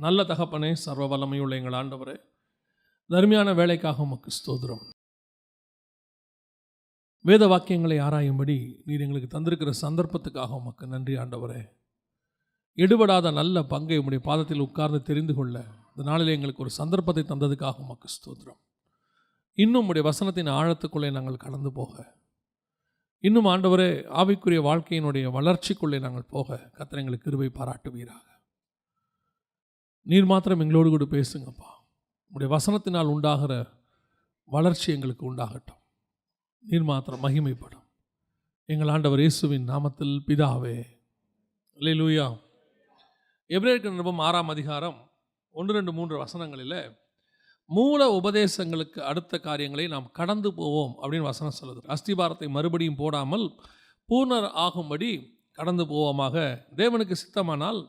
நல்ல தகப்பனே, சர்வ வல்லமையுள்ள எங்கள் ஆண்டவரே, தர்மியான வேலைக்காக உமக்கு ஸ்தோத்திரம். வேத வாக்கியங்களை ஆராயும்படி நீர் எங்களுக்கு தந்திருக்கிற சந்தர்ப்பத்துக்காக உமக்கு நன்றி ஆண்டவரே. எடுபடாத நல்ல பங்கை உம்முடைய பாதத்தில் உட்கார்ந்து தெரிந்து கொள்ள இந்த நாளில் எங்களுக்கு ஒரு சந்தர்ப்பத்தை தந்ததுக்காக உமக்கு ஸ்தோத்திரம். இன்னும் உம்முடைய வசனத்தின் ஆழத்துக்குள்ளே நாங்கள் கடந்து போக, இன்னும் ஆண்டவரே ஆவிக்குரிய வாழ்க்கையினுடைய வளர்ச்சிக்குள்ளே நாங்கள் போக கர்த்தர் எங்களுக்கு கிருபை பாராட்டுவீராக. நீர் மாத்திரம் எங்களோடு கூட பேசுங்கப்பா. உங்களுடைய வசனத்தினால் உண்டாகிற வளர்ச்சி எங்களுக்கு உண்டாகட்டும். நீர் மாத்திரம் மகிமைப்படும். எங்கள் ஆண்டவர் இயேசுவின் நாமத்தில் பிதாவே. அல்லேலூயா. எபிரேயருக்கு நிருபம் 6ஆம் அதிகாரம் 1, 2, 3 வசனங்களில் மூல உபதேசங்களுக்கு அடுத்த காரியங்களை நாம் கடந்து போவோம் அப்படின்னு வசனம் சொல்லுது. அஸ்திபாரத்தை மறுபடியும் போடாமல் பூர்ணர் ஆகும்படி கடந்து போவோமாக, தேவனுக்கு சித்தமானால்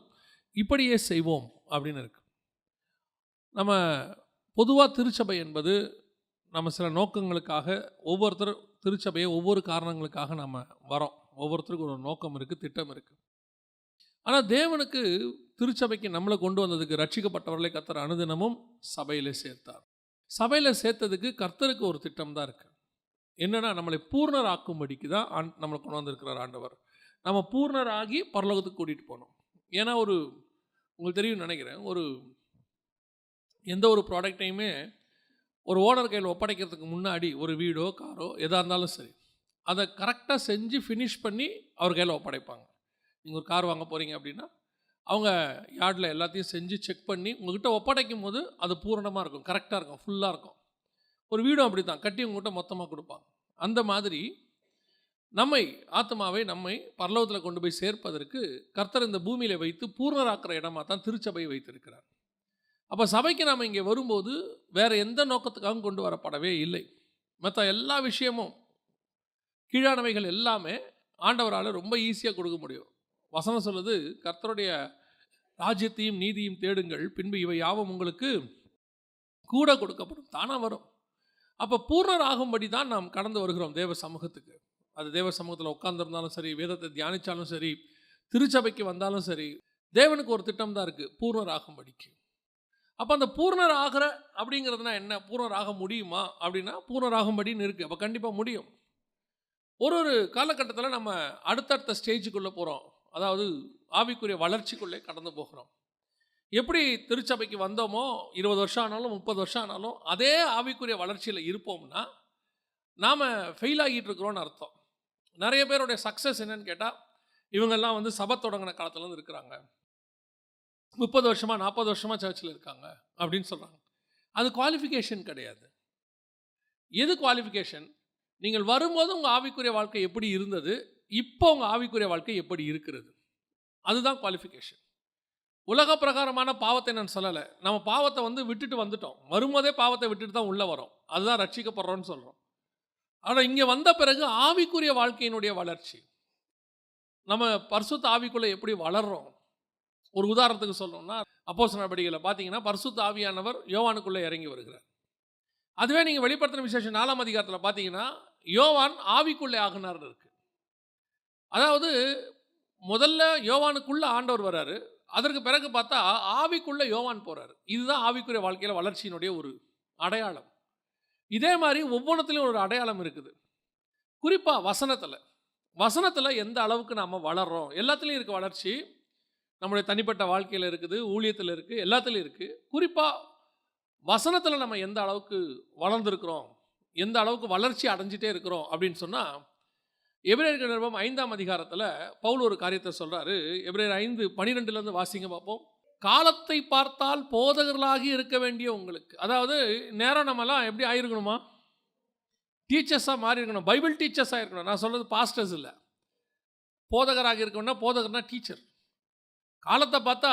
இப்படியே செய்வோம் அப்படின்னு இருக்கு. நம்ம பொதுவாக திருச்சபை என்பது நம்ம சில நோக்கங்களுக்காக ஒவ்வொருத்தர் திருச்சபையை ஒவ்வொரு காரணங்களுக்காக நம்ம வரோம். ஒவ்வொருத்தருக்கும் ஒரு நோக்கம் இருக்குது, திட்டம் இருக்குது. ஆனால் தேவனுக்கு திருச்சபைக்கு நம்மளை கொண்டு வந்ததுக்கு, ரட்சிக்கப்பட்டவர்களை கர்த்தர் அனுதினமும் சபையில் சேர்த்தார். சபையில் சேர்த்ததுக்கு கர்த்தருக்கு ஒரு திட்டம் தான் இருக்குது. என்னென்னா, நம்மளை பூர்ணர் ஆக்கும்படிக்கு தான் நம்மளை கொண்டு வந்திருக்கிறார் ஆண்டவர். நம்ம பூர்ணராகி பரலோகத்துக்கு கூட்டிகிட்டு போகணும். ஏன்னா உங்களுக்கு தெரியும் நினைக்கிறேன், எந்த ஒரு ப்ராடக்டையுமே ஒரு ஓனர் கையில் ஒப்படைக்கிறதுக்கு முன்னாடி ஒரு வீடோ காரோ எதாக இருந்தாலும் சரி, அதை கரெக்டாக செஞ்சு ஃபினிஷ் பண்ணி அவர் கையில் ஒப்படைப்பாங்க. நீங்கள் ஒரு கார் வாங்க போகிறீங்க அப்படின்னா அவங்க யார்டில் எல்லாத்தையும் செஞ்சு செக் பண்ணி உங்கள்கிட்ட ஒப்படைக்கும் போது அது பூரணமாக இருக்கும், கரெக்டாக இருக்கும், ஃபுல்லாக இருக்கும். ஒரு வீடும் அப்படி தான், கட்டி உங்கள்கிட்ட மொத்தமாக கொடுப்பாங்க. அந்த மாதிரி ஆத்மாவை நம்மை பரலோகத்தில் கொண்டு போய் சேர்ப்பதற்கு கர்த்தர் இந்த பூமியில் வைத்து பூர்ணராக்கிற இடமா தான் திருச்சபையை வைத்திருக்கிறார். அப்போ சபைக்கு நாம் இங்கே வரும்போது வேறு எந்த நோக்கத்துக்காகவும் கொண்டு வரப்படவே இல்லை. மற்ற எல்லா விஷயமும், கீழானவைகள் எல்லாமே ஆண்டவரால் ரொம்ப ஈஸியாக கொடுக்க முடியும். வசனம் சொல்லுது, கர்த்தருடைய ராஜ்யத்தையும் நீதியும் தேடுங்கள், பின்பு இவை யாவும் உங்களுக்கு கூட கொடுக்கப்படும், தானாக வரும். அப்போ பூர்ணர் ஆகும்படி தான் நாம் கடந்து வருகிறோம் தேவ சமூகத்துக்கு. அது தேவ சமூகத்தில் உட்கார்ந்துருந்தாலும் சரி, வேதத்தை தியானித்தாலும் சரி, திருச்சபைக்கு வந்தாலும் சரி, தேவனுக்கு ஒரு திட்டம் தான் இருக்குது, பூர்ணர் ஆகும்படிக்கு. அப்போ அந்த பூர்ணர் ஆகிற அப்படிங்கிறதுனா என்ன? பூர்ணர் ஆக முடியுமா அப்படின்னா, பூர்ணர் ஆகும்படின்னு இருக்குது. அப்போ கண்டிப்பாக முடியும். ஒரு காலகட்டத்தில் நம்ம அடுத்தடுத்த ஸ்டேஜுக்குள்ளே போகிறோம். அதாவது ஆவிக்குரிய வளர்ச்சிக்குள்ளே கடந்து போகிறோம். எப்படி திருச்சபைக்கு வந்தோமோ 20 வருஷம் ஆனாலும் 30 வருஷம் ஆனாலும் அதே ஆவிக்குரிய வளர்ச்சியில் இருப்போம்னா நாம் ஃபெயில் ஆகிட்டு இருக்கிறோன்னு அர்த்தம். நிறைய பேருடைய சக்ஸஸ் என்னன்னு கேட்டால், இவங்கெல்லாம் சபை தொடங்கின காலத்துலேருந்து இருக்கிறாங்க, 30 வருஷமாக 40 வருஷமாக சர்ச்சில் இருக்காங்க அப்படின்னு சொல்கிறாங்க. அது குவாலிஃபிகேஷன் கிடையாது. எது குவாலிஃபிகேஷன்? நீங்கள் வரும்போது உங்கள் ஆவிக்குரிய வாழ்க்கை எப்படி இருந்தது, இப்போ உங்கள் ஆவிக்குரிய வாழ்க்கை எப்படி இருக்கிறது, அதுதான் குவாலிஃபிகேஷன். உலக பிரகாரமான பாவத்தை நான் சொல்லலை. நம்ம பாவத்தை விட்டுட்டு வந்துட்டோம், வரும்போதே பாவத்தை விட்டுட்டு தான் உள்ளே வரோம், அதுதான் ரட்சிக்கப்படுறோன்னு சொல்கிறோம். ஆனால் இங்கே வந்த பிறகு ஆவிக்குரிய வாழ்க்கையினுடைய வளர்ச்சி, நம்ம பரிசுத்த ஆவிக்குள்ளே எப்படி வளர்கிறோம். ஒரு உதாரணத்துக்கு சொல்லணும்னா, அப்போஸ்தலர் நடவடிக்கைகளில் பார்த்தீங்கன்னா பரிசுத்த ஆவியானவர் யோவானுக்குள்ளே இறங்கி வருகிறார். அதுவே நீங்கள் வெளிப்படுத்தின விசேஷம் 4ஆம் அதிகாரத்தில் பார்த்தீங்கன்னா யோவான் ஆவிக்குள்ளே ஆகினார்னு இருக்கு. அதாவது முதல்ல யோவானுக்குள்ளே ஆண்டவர் வர்றாரு, அதற்கு பிறகு பார்த்தா ஆவிக்குள்ளே யோவான் போகிறாரு. இதுதான் ஆவிக்குரிய வாழ்க்கையில் வளர்ச்சியினுடைய ஒரு அடையாளம். இதே மாதிரி ஒவ்வொன்றத்துலையும் ஒரு அடையாளம் இருக்குது. குறிப்பாக வசனத்தில் எந்த அளவுக்கு நாம் வளர்கிறோம், எல்லாத்துலேயும் இருக்குது வளர்ச்சி. நம்முடைய தனிப்பட்ட வாழ்க்கையில் இருக்குது, ஊழியத்தில் இருக்குது, எல்லாத்துலேயும் இருக்குது. குறிப்பாக வசனத்தில் நம்ம எந்த அளவுக்கு வளர்ந்துருக்கிறோம், எந்த அளவுக்கு வளர்ச்சி அடைஞ்சிட்டே இருக்கிறோம் அப்படின்னு சொன்னால், எபிரேயருக்கு நிருபம் 5ஆம் அதிகாரத்தில் பவுல் ஒரு காரியத்தை சொல்கிறாரு. எபிரேயர் 5:12 வாசிங்க பார்ப்போம். காலத்தை பார்த்தால் போதகர்களாகி இருக்க வேண்டிய உங்களுக்கு, அதாவது நேரம் நம்மலாம் எப்படி ஆயிருக்கணுமா, டீச்சர்ஸாக மாறி இருக்கணும், பைபிள் டீச்சர்ஸாக இருக்கணும். நான் சொல்கிறது பாஸ்டர்ஸ் இல்லை, போதகராக இருக்கணும்னா, போதகர்னா டீச்சர். காலத்தை பார்த்தா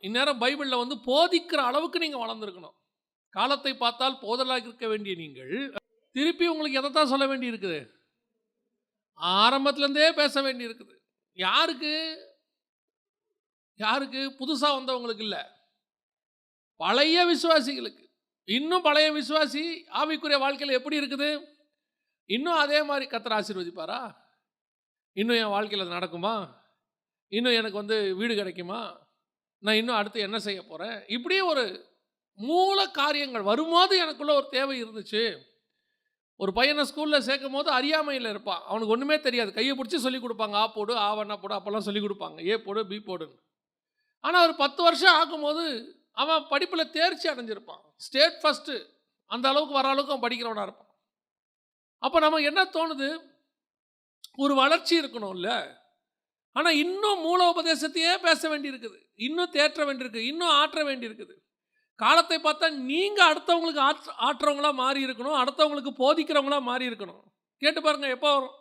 இந்நேரம் பைபிளில் போதிக்கிற அளவுக்கு நீங்கள் வளர்ந்துருக்கணும். காலத்தை பார்த்தால் போதலாக இருக்க வேண்டிய நீங்கள் திருப்பி உங்களுக்கு எதை தான் சொல்ல வேண்டி இருக்குது, ஆரம்பத்துலேருந்தே பேச வேண்டி இருக்குது. யாருக்கு? புதுசாக வந்தவங்களுக்கு இல்லை, பழைய விசுவாசிகளுக்கு. இன்னும் பழைய விசுவாசி ஆவிக்குரிய வாழ்க்கையில் எப்படி இருக்குது, இன்னும் அதே மாதிரி கர்த்தர் ஆசீர்வதிப்பாரா, இன்னும் என் வாழ்க்கையில் அது நடக்குமா, இன்னும் எனக்கு வீடு கிடைக்குமா, நான் இன்னும் அடுத்து என்ன செய்ய போகிறேன், இப்படியே ஒரு மூல காரியங்கள் வரும்போது எனக்குள்ள ஒரு தேவை இருந்துச்சு. ஒரு பையனை ஸ்கூலில் சேர்க்கும் போது அறியாமையில் இருப்பான், அவனுக்கு ஒன்றுமே தெரியாது, கையை பிடிச்சி சொல்லிக் கொடுப்பாங்க, ஆ போடு ஆவண்ணா போடு அப்போல்லாம் சொல்லிக் கொடுப்பாங்க, ஏ போடு பி போடுன்னு. ஆனால் ஒரு 10 வருஷம் ஆகும்போது அவன் படிப்பில் தேர்ச்சி அடைஞ்சிருப்பான், ஸ்டேட் ஃபஸ்ட்டு, அந்த அளவுக்கு வர அளவுக்கு அவன் படிக்கிறவனாக இருப்பான். அப்போ நமக்கு என்ன தோணுது, ஒரு வளர்ச்சி இருக்கணும்ல. ஆனால் இன்னும் மூல உபதேசத்தையே பேச வேண்டியிருக்குது, இன்னும் தேற்ற வேண்டியிருக்கு, இன்னும் ஆற்ற வேண்டியிருக்குது. காலத்தை பார்த்தா நீங்கள் அடுத்தவங்களுக்கு ஆற்றுறவங்களா மாறி இருக்கணும், அடுத்தவங்களுக்கு போதிக்கிறவங்களா மாறி இருக்கணும். கேட்டு பாருங்கள், எப்போ வரும்?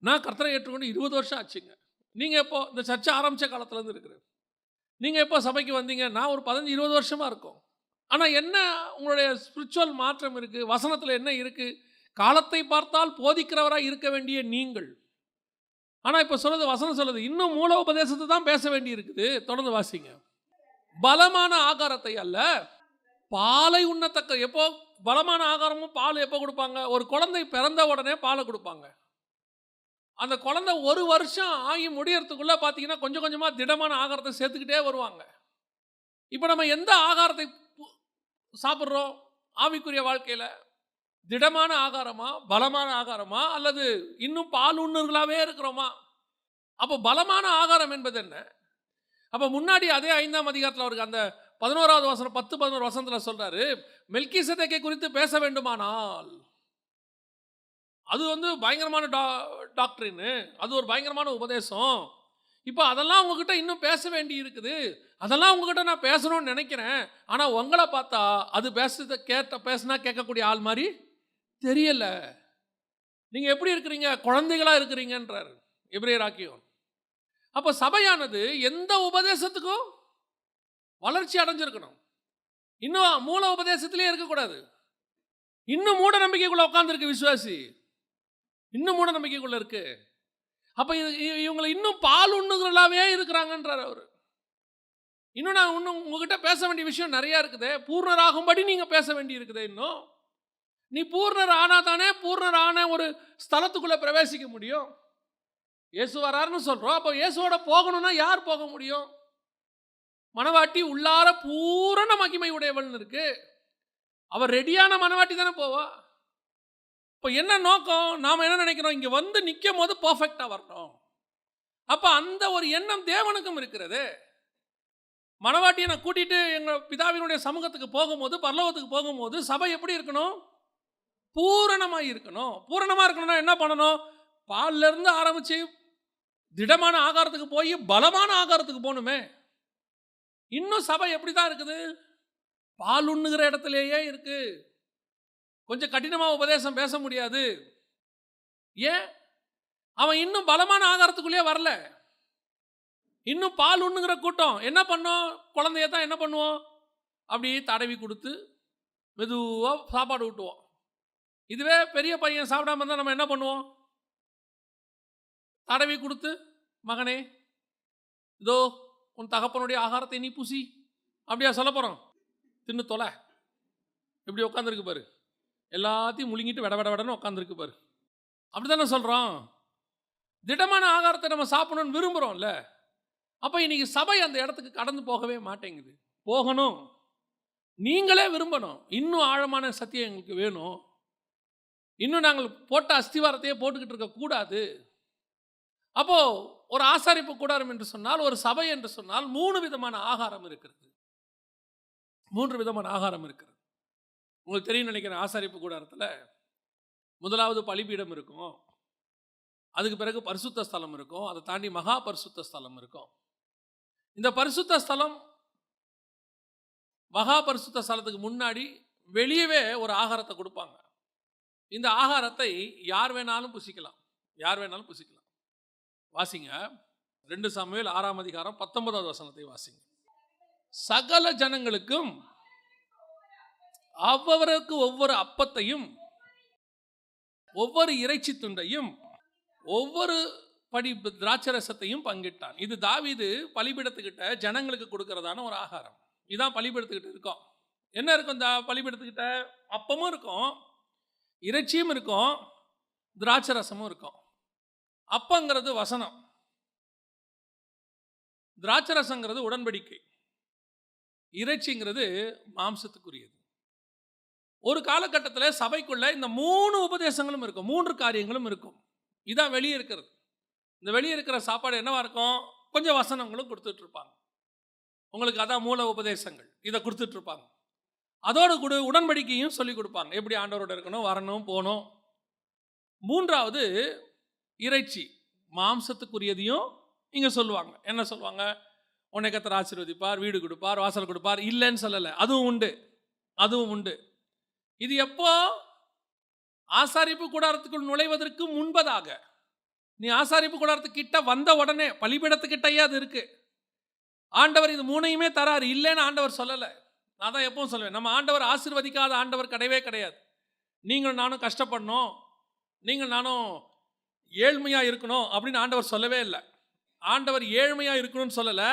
நான் கர்த்தரை ஏற்றுக்கொண்டு 20 வருஷம் ஆச்சுங்க. நீங்கள் எப்போ இந்த சர்ச்சை ஆரம்பித்த காலத்துலேருந்து இருக்கிறது? நீங்கள் எப்போ சபைக்கு வந்தீங்க? நான் ஒரு 15-20 வருஷமாக இருக்கும். ஆனால் என்ன உங்களுடைய ஸ்பிரிச்சுவல் மாற்றம் இருக்குது? வசனத்தில் என்ன இருக்குது? காலத்தை பார்த்தால் போதிக்கிறவராக இருக்க வேண்டிய நீங்கள். ஆனால் இப்போ சொல்லுது, வசனம் சொல்லுது, இன்னும் மூல உபதேசத்தை தான் பேச வேண்டி இருக்குது. தொடர்ந்து வாசிங்க. பலமான ஆகாரத்தை அல்ல, பாலை உண்ணத்தக்க. எப்போ பலமான ஆகாரமும் பால் எப்போ கொடுப்பாங்க? ஒரு குழந்தை பிறந்த உடனே பாலை கொடுப்பாங்க. அந்த குழந்தை 1 வருஷம் ஆகி முடியறதுக்குள்ளே பார்த்தீங்கன்னா கொஞ்சம் கொஞ்சமாக திடமான ஆகாரத்தை சேர்த்துக்கிட்டே வருவாங்க. இப்போ நம்ம எந்த ஆகாரத்தை சாப்பிட்றோம் ஆவிக்குரிய வாழ்க்கையில்? திடமான ஆகாரமா, பலமான ஆகாரமா, அல்லது இன்னும் பால் உண்ணுகளாகவே இருக்கிறோமா? அப்போ பலமான ஆகாரம் என்பது என்ன? அப்போ முன்னாடி அதே 5ஆம் அதிகாரத்தில் அவருக்கு அந்த 11வது வசனம் 10-11 வசனத்தில் சொல்றாரு, மெல்கிசேதேக்கை குறித்து பேச வேண்டுமானால், அது பயங்கரமான டாக்டரின், அது ஒரு பயங்கரமான உபதேசம். இப்போ அதெல்லாம் உங்ககிட்ட இன்னும் பேச வேண்டி இருக்குது, அதெல்லாம் உங்ககிட்ட நான் பேசணும்னு நினைக்கிறேன். ஆனால் உங்களை பார்த்தா அது பேசினா கேட்கக்கூடிய ஆள் மாதிரி தெரியல. நீங்கள் எப்படி இருக்கிறீங்க? குழந்தைகளாக இருக்கிறீங்கன்றார் எபிரேயராக்கியோன். அப்போ சபையானது எந்த உபதேசத்துக்கும் வளர்ச்சி அடைஞ்சிருக்கணும். இன்னும் மூல உபதேசத்திலே இருக்கக்கூடாது. இன்னும் மூட நம்பிக்கைக்குள்ள உட்காந்துருக்கு விசுவாசி, இன்னும் மூட நம்பிக்கைக்குள்ள இருக்கு. அப்போ இவங்களை இன்னும் பால் உண்ணுகளாகவே இருக்கிறாங்கன்றார் அவர். இன்னும் உங்ககிட்ட பேச வேண்டிய விஷயம் நிறையா இருக்குது, பூர்ணராகும்படி நீங்கள் பேச வேண்டி இருக்குது. இன்னும் நீ பூர்ணர் ஆனா தானே பூர்ணர் ஆன ஒரு ஸ்தலத்துக்குள்ளே பிரவேசிக்க முடியும். இயேசு வராருன்னு சொல்கிறோம், அப்போ இயேசுவோட போகணும்னா யார் போக முடியும்? மணவாட்டி உள்ளார பூரண மகிமை உடையவள்னு இருக்கு, அவர் ரெடியான மணவாட்டி தானே போவா. இப்போ என்ன நோக்கம்? நாம் என்ன நினைக்கிறோம்? இங்கே வந்து நிற்கும் போது பர்ஃபெக்டாக வரணும். அப்போ அந்த ஒரு எண்ணம் தேவனுக்கும் இருக்கிறது. மணவாட்டியை நான் கூட்டிகிட்டு எங்கள் பிதாவினுடைய சமூகத்துக்கு போகும்போது, பரலோகத்துக்கு போகும்போது சபை எப்படி இருக்கணும்? பூரணமாக இருக்கணும். பூரணமாக இருக்கணும்னா என்ன பண்ணணும்? பாலிலிருந்து ஆரம்பித்து திடமான ஆகாரத்துக்கு போய் பலமான ஆகாரத்துக்கு போகணுமே. இன்னும் சபை எப்படி தான் இருக்குது? பால் உண்ணுகிற இடத்துலையே இருக்கு. கொஞ்சம் கடினமாக உபதேசம் பேச முடியாது. ஏன்? அவன் இன்னும் பலமான ஆகாரத்துக்குள்ளேயே வரல. இன்னும் பால் உண்ணுகிற கூட்டம் என்ன பண்ணோம்? குழந்தைய தான் என்ன பண்ணுவோம்? அப்படியே தடவி கொடுத்து மெதுவாக சாப்பாடு ஊட்டுவோம். இதுவே பெரிய பையன் சாப்பிடாம இருந்தால் நம்ம என்ன பண்ணுவோம்? தடவி கொடுத்து, மகனே இதோ உன் தகப்பனுடைய ஆகாரத்தை நீ பூசி, அப்படியா சொல்ல போகிறோம்? தின்னு தொலை. இப்படி உட்காந்துருக்கு பாரு, எல்லாத்தையும் முழுங்கிட்டு விட விட விடன்னு உட்காந்துருக்கு பாரு. அப்படி தானே சொல்கிறோம். திடமான ஆகாரத்தை நம்ம சாப்பிடணும்னு விரும்புகிறோம்ல. அப்போ இன்னைக்கு சபை அந்த இடத்துக்கு கடந்து போகவே மாட்டேங்குது. போகணும், நீங்களே விரும்பணும். இன்னும் ஆழமான சத்தியம் எங்களுக்கு வேணும். இன்னும் நாங்கள் போட்ட அஸ்திவாரத்தையே போட்டுக்கிட்டு இருக்கக்கூடாது. அப்போது ஒரு ஆசாரிப்பு கூடாரம் என்று சொன்னால், ஒரு சபை என்று சொன்னால் 3 விதமான ஆகாரம் இருக்கிறது. 3 விதமான ஆகாரம் இருக்கிறது. உங்களுக்கு தெரியும் நினைக்கிறேன். ஆசாரிப்பு கூடாரத்தில் முதலாவது பலிபீடம் இருக்கும், அதுக்கு பிறகு பரிசுத்த ஸ்தலம் இருக்கும், அதை தாண்டி மகா பரிசுத்த ஸ்தலம் இருக்கும். இந்த பரிசுத்த ஸ்தலம் மகா பரிசுத்த ஸ்தலத்துக்கு முன்னாடி வெளியவே ஒரு ஆகாரத்தை கொடுப்பாங்க. இந்த ஆகாரத்தை யார் வேணாலும் புசிக்கலாம், யார் வேணாலும் புசிக்கலாம். வாசிங்க 2 சாமுவேல் 6ஆம் அதிகாரம் 19வது வசனத்தை வாசிங்க. சகல ஜனங்களுக்கும் அவ்வவருக்கு ஒவ்வொரு அப்பத்தையும் ஒவ்வொரு இறைச்சி துண்டையும் ஒவ்வொரு படி திராட்சரசத்தையும் பங்கிட்டான். இது தாவீது பலிபீடத்துக்கிட்ட ஜனங்களுக்கு கொடுக்கறதான ஒரு ஆகாரம். இதுதான் பலிபீடத்துக்கிட்ட இருக்கும். என்ன இருக்கும்? இந்த பலிபீடத்துக்கிட்ட அப்பமும் இருக்கும், இறைச்சியும் இருக்கும், திராட்சரசமும் இருக்கும். அப்பங்கிறது வசனம், திராட்சரசங்கிறது உடன்படிக்கை. இறைச்சிங்கிறது மாம்சத்துக்குரியது. ஒரு காலகட்டத்தில் சபைக்குள்ள இந்த 3 உபதேசங்களும் இருக்கும், 3 காரியங்களும் இருக்கும். இதான் வெளியே இருக்கிறது. இந்த வெளியே இருக்கிற சாப்பாடு என்னவா இருக்கும்? கொஞ்சம் வசனங்களும் கொடுத்துட்டு இருப்பாங்க உங்களுக்கு, அதான் மூல உபதேசங்கள், இதை கொடுத்துட்டு இருப்பாங்க. அதோடு கூட உடன்படிக்கையும் சொல்லி கொடுப்பாங்க, எப்படி ஆண்டவரோட இருக்கணும், வரணும், போகணும். மூன்றாவது இறைச்சி, மாம்சத்துக்குரியதையும் இங்கே சொல்லுவாங்க. என்ன சொல்லுவாங்க? உன்னை கர்த்தர் ஆசீர்வதிப்பார், வீடு கொடுப்பார், வாசல் கொடுப்பார், இல்லைன்னு சொல்லலை, அதுவும் உண்டு, அதுவும் உண்டு. இது எப்போ? ஆசாரிப்பு கூடாரத்துக்குள் நுழைவதற்கு முன்பதாக. நீ ஆசாரிப்பு கூடாரத்துக்கு கிட்ட வந்த உடனே, பலிபீடத்துக்கிட்டயே அது இருக்கு. ஆண்டவர் இது 3ஐயுமே தராரு, இல்லைன்னு ஆண்டவர் சொல்லலை. நான் தான் எப்பவும் சொல்லுவேன், நம்ம ஆண்டவர் ஆசீர்வதிக்காத ஆண்டவர் கிடையவே கிடையாது. நீங்கள் நானும் கஷ்டப்படணும், நீங்கள் நானும் ஏழ்மையாக இருக்கணும் அப்படின்னு ஆண்டவர் சொல்லவே இல்லை. ஆண்டவர் ஏழ்மையாக இருக்கணும்னு சொல்லலை,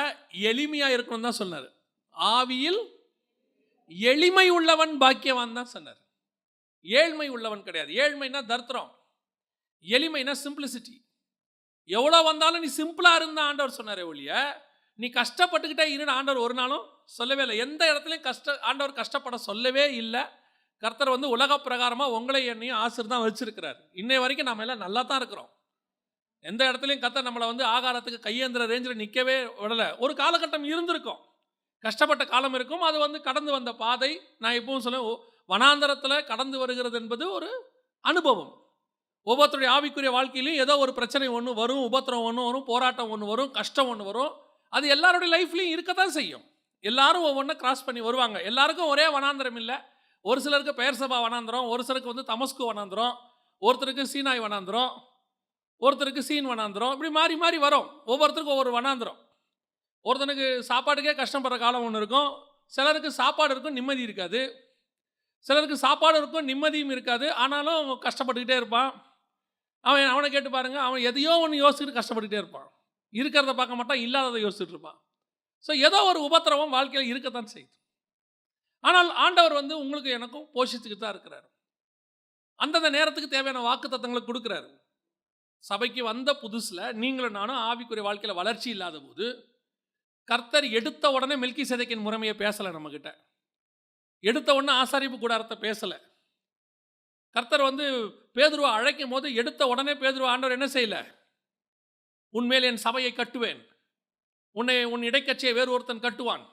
எளிமையாக இருக்கணும்னு தான் சொன்னார். ஆவியில் எளிமை உள்ளவன் பாக்கியவான் தான் சொன்னார். ஏழ்மை உள்ளவன் கிடையாது. ஏழ்மைனா தர்த்திரம், எளிமைனா சிம்பிளிசிட்டி. எவ்வளோ வந்தாலும் நீ சிம்பிளாக இருந்தால் ஆண்டவர் சொன்னாரே ஒழிய நீ கஷ்டப்பட்டுக்கிட்டே இருன்னு ஆண்டவர் ஒரு நாளும் சொல்லவே இல்லை. எந்த இடத்துலையும் ஆண்டவர் கஷ்டப்பட சொல்லவே இல்லை. கர்த்தர் வந்து உலக பிரகாரமாக உங்களை என்னையும் ஆசிர் தான் வச்சிருக்கிறார். இன்னை வரைக்கும் நம்ம எல்லாம் நல்லா தான் இருக்கிறோம். எந்த இடத்துலையும் கர்த்தர் நம்மளை வந்து ஆகாரத்துக்கு கையேந்திர ரேஞ்சில் நிற்கவே விடலை. ஒரு காலகட்டம் இருந்திருக்கும், கஷ்டப்பட்ட காலம் இருக்கும். அது வந்து கடந்து வந்த பாதை. நான் எப்பவும் சொல்லுவேன், வனாந்தரத்தில் கடந்து வருகிறது என்பது ஒரு அனுபவம். ஒவ்வொருத்தருடைய ஆவிக்குரிய வாழ்க்கையிலையும் ஏதோ ஒரு பிரச்சனை ஒன்று வரும், உபத்திரம் ஒன்று வரும், போராட்டம் ஒன்று வரும், கஷ்டம் ஒன்று வரும். அது எல்லாருடைய லைஃப்லையும் இருக்கத்தான் செய்யும். எல்லாரும் ஒவ்வொன்றை கிராஸ் பண்ணி வருவாங்க. எல்லாருக்கும் ஒரே வனாந்தரம் இல்லை. ஒரு சிலருக்கு பெயர் சபா வனாந்திரம், ஒரு சிலருக்கு வந்து தமஸ்கு வனாந்திரம், ஒருத்தருக்கு சீனாய் வனாந்திரம், ஒருத்தருக்கு சீன் வனாந்திரம், இப்படி மாறி மாறி வரும். ஒவ்வொருத்தருக்கும் ஒவ்வொரு வனாந்திரம். ஒருத்தனுக்கு சாப்பாட்டுக்கே கஷ்டப்படுற காலம் ஒன்று இருக்கும். சிலருக்கு சாப்பாடு இருக்கும், நிம்மதி இருக்காது. சிலருக்கு சாப்பாடு இருக்கும், நிம்மதியும் இருக்காது, ஆனாலும் கஷ்டப்பட்டுக்கிட்டே இருப்பான். அவனை கேட்டு பாருங்க, அவன் எதையோ ஒன்று யோசிச்சுட்டு கஷ்டப்பட்டுக்கிட்டே இருப்பான். இருக்கிறத பார்க்க மாட்டான், இல்லாததை யோசிச்சுட்டு இருப்பான். ஸோ ஏதோ ஒரு உபத்திரவம் வாழ்க்கையில் இருக்கத்தான் செய்யுது. ஆனால் ஆண்டவர் வந்து உங்களுக்கு எனக்கும் போஷிச்சுக்கிட்டு தான் இருக்கிறார். அந்தந்த நேரத்துக்கு தேவையான வாக்குத்தத்தங்களை கொடுக்குறாரு. சபைக்கு வந்த புதுசில் நீங்களும் நானும் ஆவிக்குரிய வாழ்க்கையில் வளர்ச்சி இல்லாத போது கர்த்தர் எடுத்த உடனே மெல்கிசேதேக்கின் முறைமையை பேசலை. நம்மக்கிட்ட எடுத்த உடனே ஆசாரிப்பு கூடாரத்தை பேசலை. கர்த்தர் வந்து பேதுருவை அழைக்கும் போது எடுத்த உடனே பேதுருவை ஆண்டவர் என்ன செய்யல? உன்மேல் என் சபையை கட்டுவேன், உன் இடைக்கட்சியை வேறு ஒருத்தன் கட்டுவான்,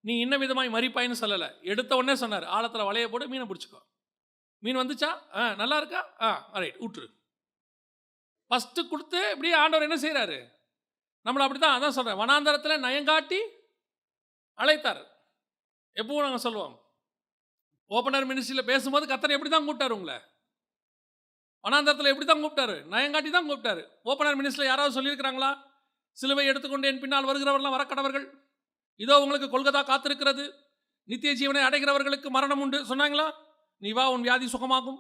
நீ இன்ன விதமாய் மறிப்பாயின்னு சொல்லலை. எடுத்த உடனே சொன்னார், ஆழத்தில் வலைய போட்டு மீனை பிடிச்சிக்கோ. மீன் வந்துச்சா? நல்லா இருக்கா? ரைட், விட்டுரு. ஃபஸ்ட்டு கொடுத்து இப்படியே ஆண்டவர் என்ன செய்கிறாரு? நம்மளை அப்படி தான், அதான் சொல்கிறேன், வனாந்தரத்தில் நயங்காட்டி அழைத்தார். எப்பவும் நாங்கள் சொல்லுவோம், ஓப்பனர் மினிஸ்ட்ரியில் பேசும்போது கர்த்தர் எப்படி தான் கூப்பிட்டாரு உங்களை? வனாந்தரத்தில் எப்படி தான் கூப்பிட்டாரு? நயங்காட்டி தான் கூப்பிட்டாரு. ஓப்பனர் மினிஸ்ட்ரியில் யாராவது சொல்லியிருக்கிறாங்களா? சிலுவை எடுத்துக்கொண்டு என் பின்னால் வருகிறவர்களாம் வரக்கடவர்கள், இதோ உங்களுக்கு கொல்கத்தா காத்திருக்கிறது, நித்திய ஜீவனை அடைகிறவர்களுக்கு மரணம் உண்டு சொன்னாங்களா? நீ வா, உன் வியாதி சுகமாகும்,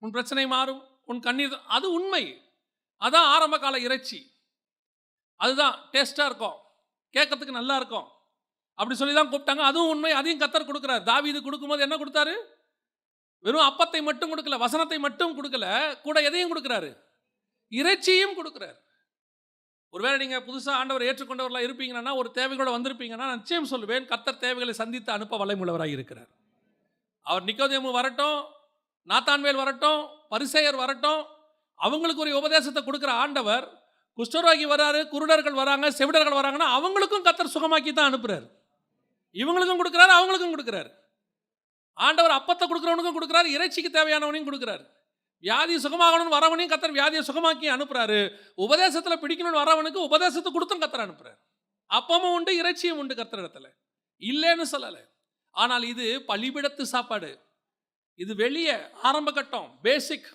உன் பிரச்சனை மாறும், உன் கண்ணீர். அது உண்மை. அதான் ஆரம்ப கால இறைச்சி. அதுதான் டேஸ்டாக இருக்கும், கேட்கறதுக்கு நல்லா இருக்கும், அப்படி சொல்லி தான் கூப்பிட்டாங்க. அதுவும் உண்மை. அதையும் கர்த்தர் கொடுக்குறாரு. தாவீது கொடுக்கும்போது என்ன கொடுத்தாரு? வெறும் அப்பத்தை மட்டும் கொடுக்கல, வசனத்தை மட்டும் கொடுக்கல, கூட எதையும் கொடுக்குறாரு? இறைச்சியும் கொடுக்குறாரு. ஒருவேளை நீங்கள் புதுசாக ஆண்டவர் ஏற்றுக்கொண்டவர்களாக இருப்பீங்கன்னா, ஒரு தேவைகளோட வந்திருப்பீங்கன்னா, நான் நிச்சயம் சொல்லுவேன், கர்த்தர் தேவைகளை சந்தித்து அனுப்ப வல்லமையுள்ளவராக இருக்கிறார். அவர் நிக்கோதேமு வரட்டும், நாத்தான்வேல் வரட்டும், பரிசேயர் வரட்டும், அவங்களுக்கு ஒரு உபதேசத்தை கொடுக்குற ஆண்டவர், குஷ்டரோகி வராரு, குருடர்கள் வராங்க, செவிடர்கள் வராங்கன்னா அவங்களுக்கும் கர்த்தர் சுகமாக்கி தான் அனுப்புறாரு. இவங்களுக்கும் கொடுக்குறாரு, அவங்களுக்கும் கொடுக்குறாரு. ஆண்டவர் அப்பத்தை கொடுக்குறவனுக்கும் கொடுக்குறாரு, இறைச்சிக்கு தேவையானவனையும் கொடுக்குறாரு. வியாதி சுகமாகணும்னு வரவனையும் கர்த்தர் வியாதியை சுகமாக்கி அனுப்புறாரு. உபதேசத்தில் பிடிக்கணும்னு வரவனுக்கு உபதேசத்தை கொடுத்தும் கர்த்தர் அனுப்புறாரு. அப்பமும் உண்டு, இறைச்சியும் உண்டு கர்த்தர் இடத்துல, இல்லைன்னு சொல்லலை. ஆனால் இது பலிபிடத்து சாப்பாடு. இது வெளியே ஆரம்ப கட்டம், பேசிக்.